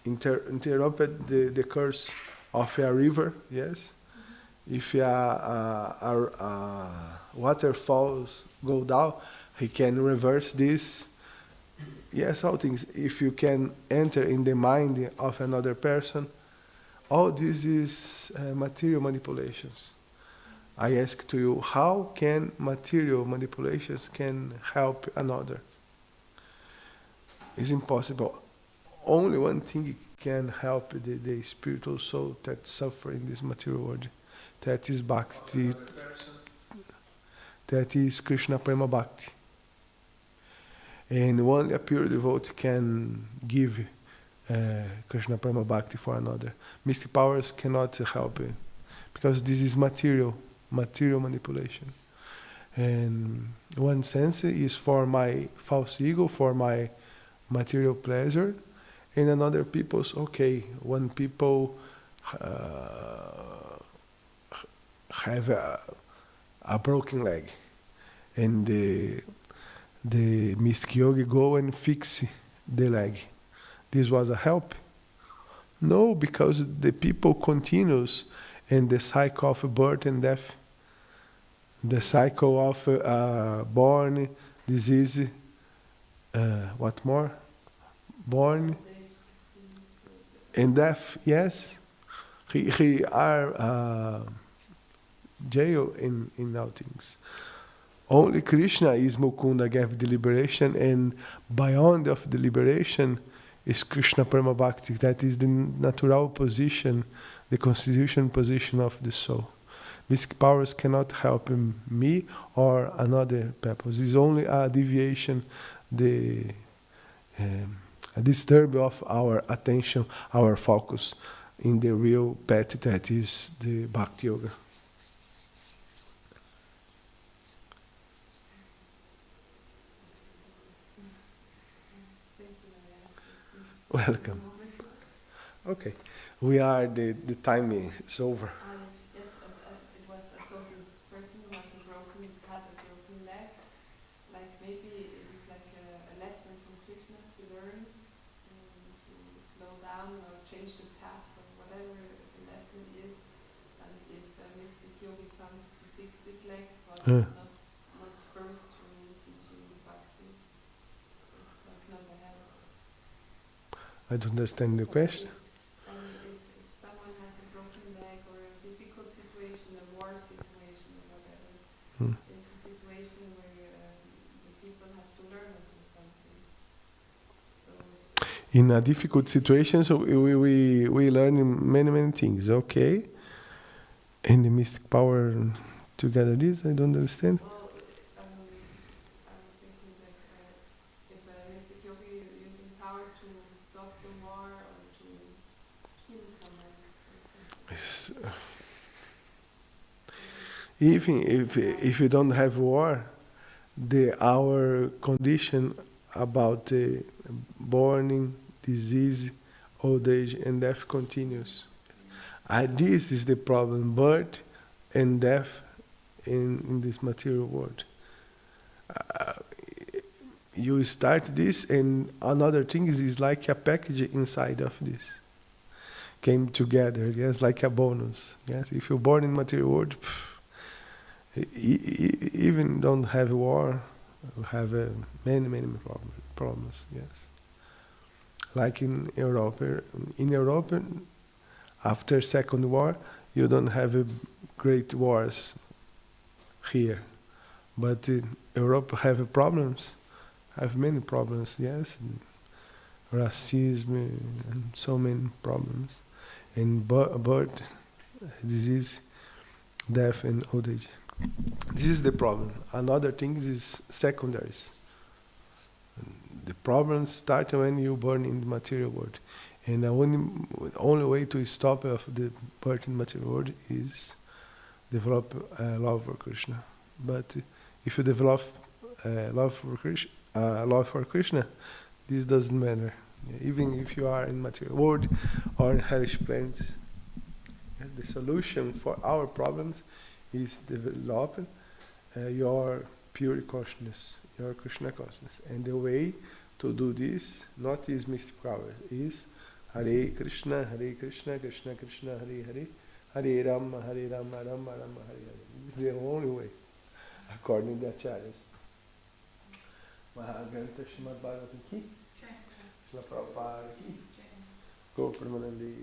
interrupt the course of a river, yes. If waterfalls go down, he can reverse this. Yes, all things. If you can enter in the mind of another person, all this is material manipulations. I ask to you, how can material manipulations can help another? It's impossible. Only one thing can help the spiritual soul that suffer in this material world. That is bhakti. That is Krishna Prema Bhakti. And only a pure devotee can give Krishna Prema Bhakti for another. Mystic powers cannot help it, because this is material manipulation. And one sense is for my false ego, for my material pleasure, and another people's, okay, when people have a broken leg, and the mystic yogi go and fix the leg. This was a help? No, because the people continues in the cycle of birth and death, the cycle of born, disease, what more? Born and death. Yes, he are jail in all things. only Krishna is Mukunda, gave the liberation, and beyond of the liberation is Krishna Prema Bhakti. That is the natural position, the constitution position of the soul. Mystic powers cannot help me or another purpose. It's only a deviation, a disturb of our attention, our focus in the real path that is the Bhakti Yoga. Welcome. Okay, the time is over. Yes, it was. I saw this person who had a broken leg. Like maybe it is like a lesson from Krishna to learn, to slow down or change the path or whatever the lesson is. And if Mystic Yogi comes to fix this leg, but not first to Bhakti, it's like not a help. I don't understand the question. If someone has a broken leg or a difficult situation, a war situation or whatever, it's a situation where the people have to learn also something. So In a difficult situation, so we learn many things, okay? And the mystic power together this, I don't understand. well, I was thinking that if a mystic yogi using power to stop the war or to kill someone, for example. Even if you don't have war, our condition about the burning, disease, old age, and death continues. This is the problem: birth and death in this material world. You start this, and another thing is like a package inside of this. Came together, yes, like a bonus. Yes, if you're born in material world, even don't have war, you have many problems. Yes, like in Europe. In Europe, after Second War, you don't have great wars here, but in Europe have problems, have many problems. Yes, racism and so many problems, and birth, disease, death, and old age. This is the problem. Another thing is secondaries. The problems start when you burn in the material world. And the only way to stop of the birth in the material world is develop love for Krishna. But if you develop love for Krishna, this doesn't matter. Even if you are in material world or in hellish planets, the solution for our problems is develop your pure consciousness, your Krishna consciousness. And the way to do this, not is mystic power, is Hare Krishna, Krishna Krishna, Hare Hare, Hare Rama, Rama Rama, Hare Hare. This is the only way, according to the Acharyas. Mahakrishna Srimad Bhagavatam ki, Srila Prabhupada ki, Go Pramanandi.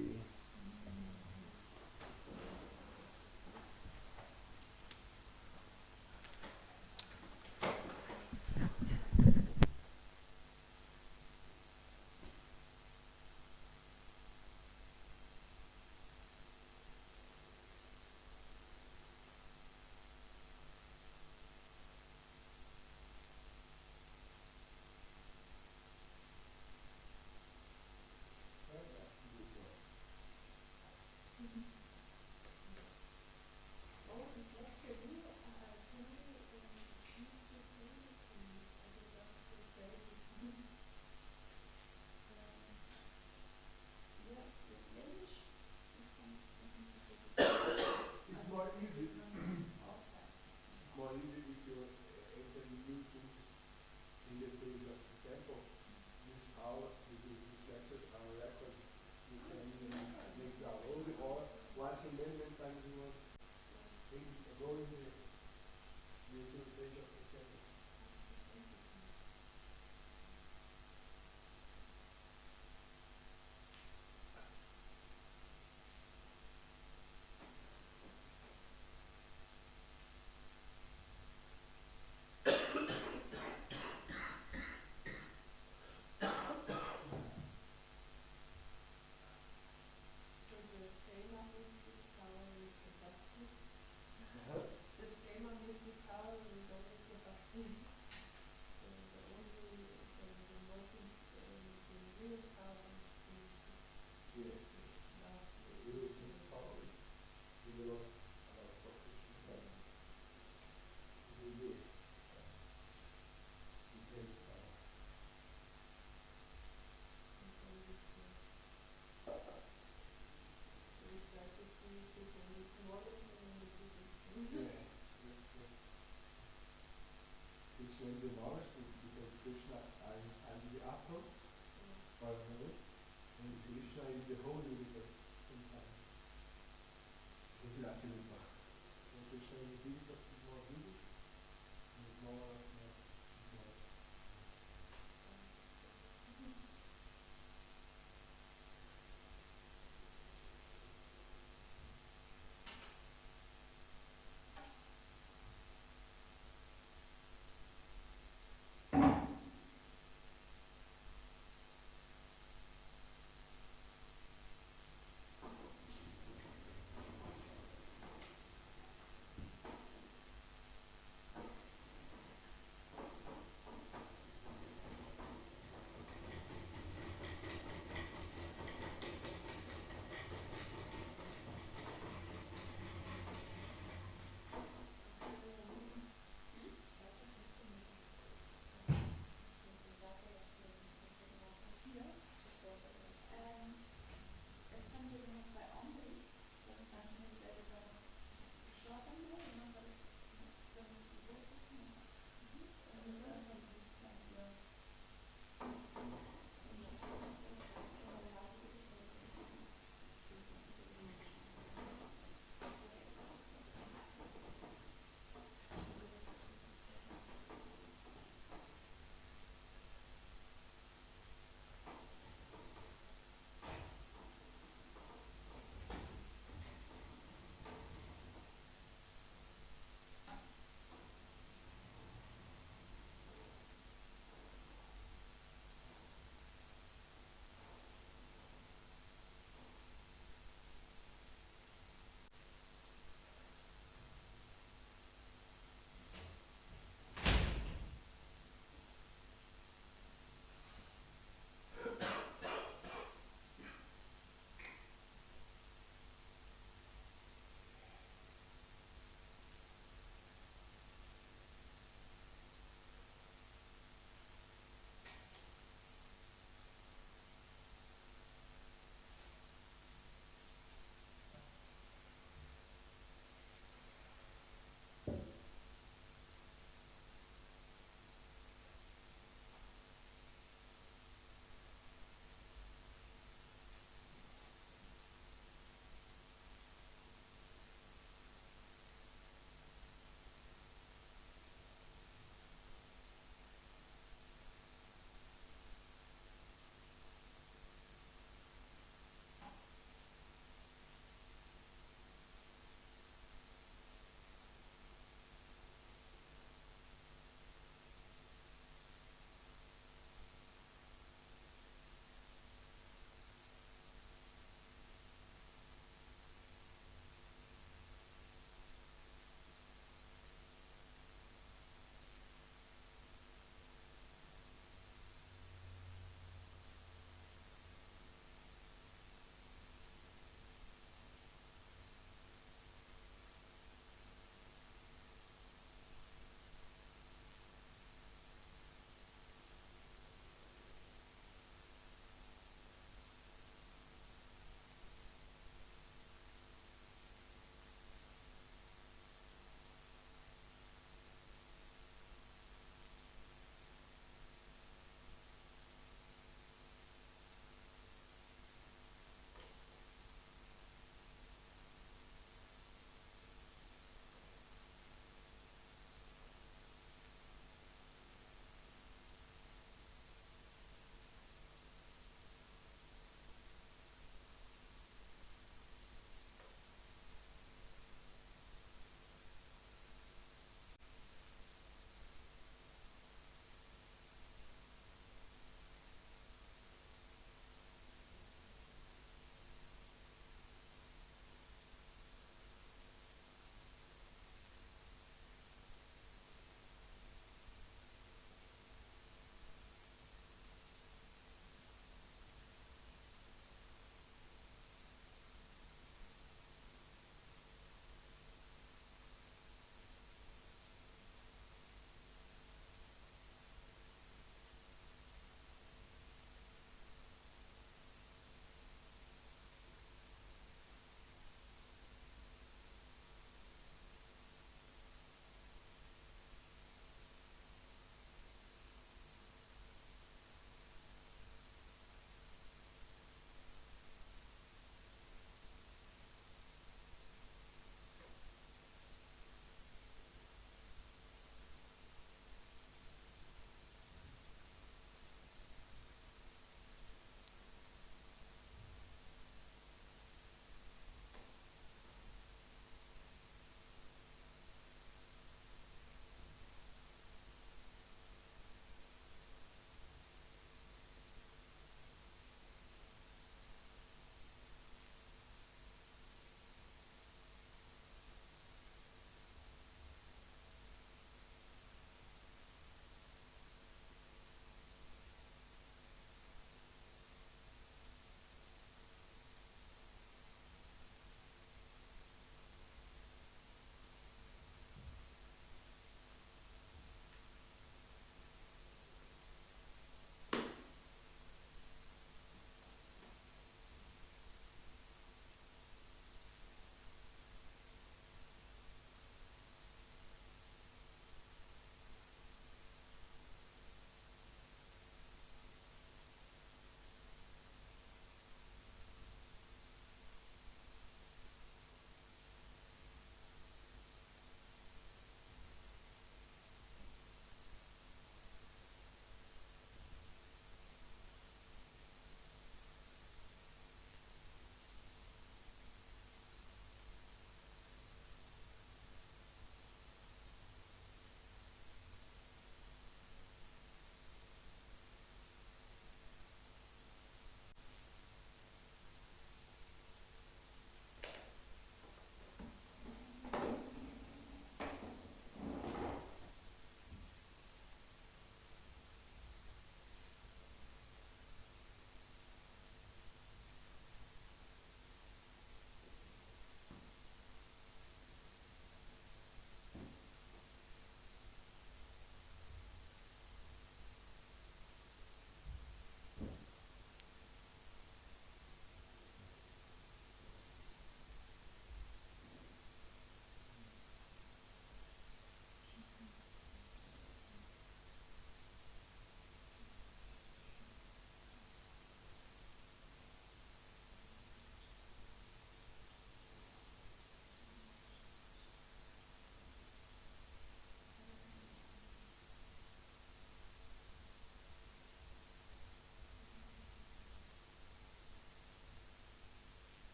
is the whole universe sometimes. Grazie, Lupa. So Krishna is a piece of more business, and more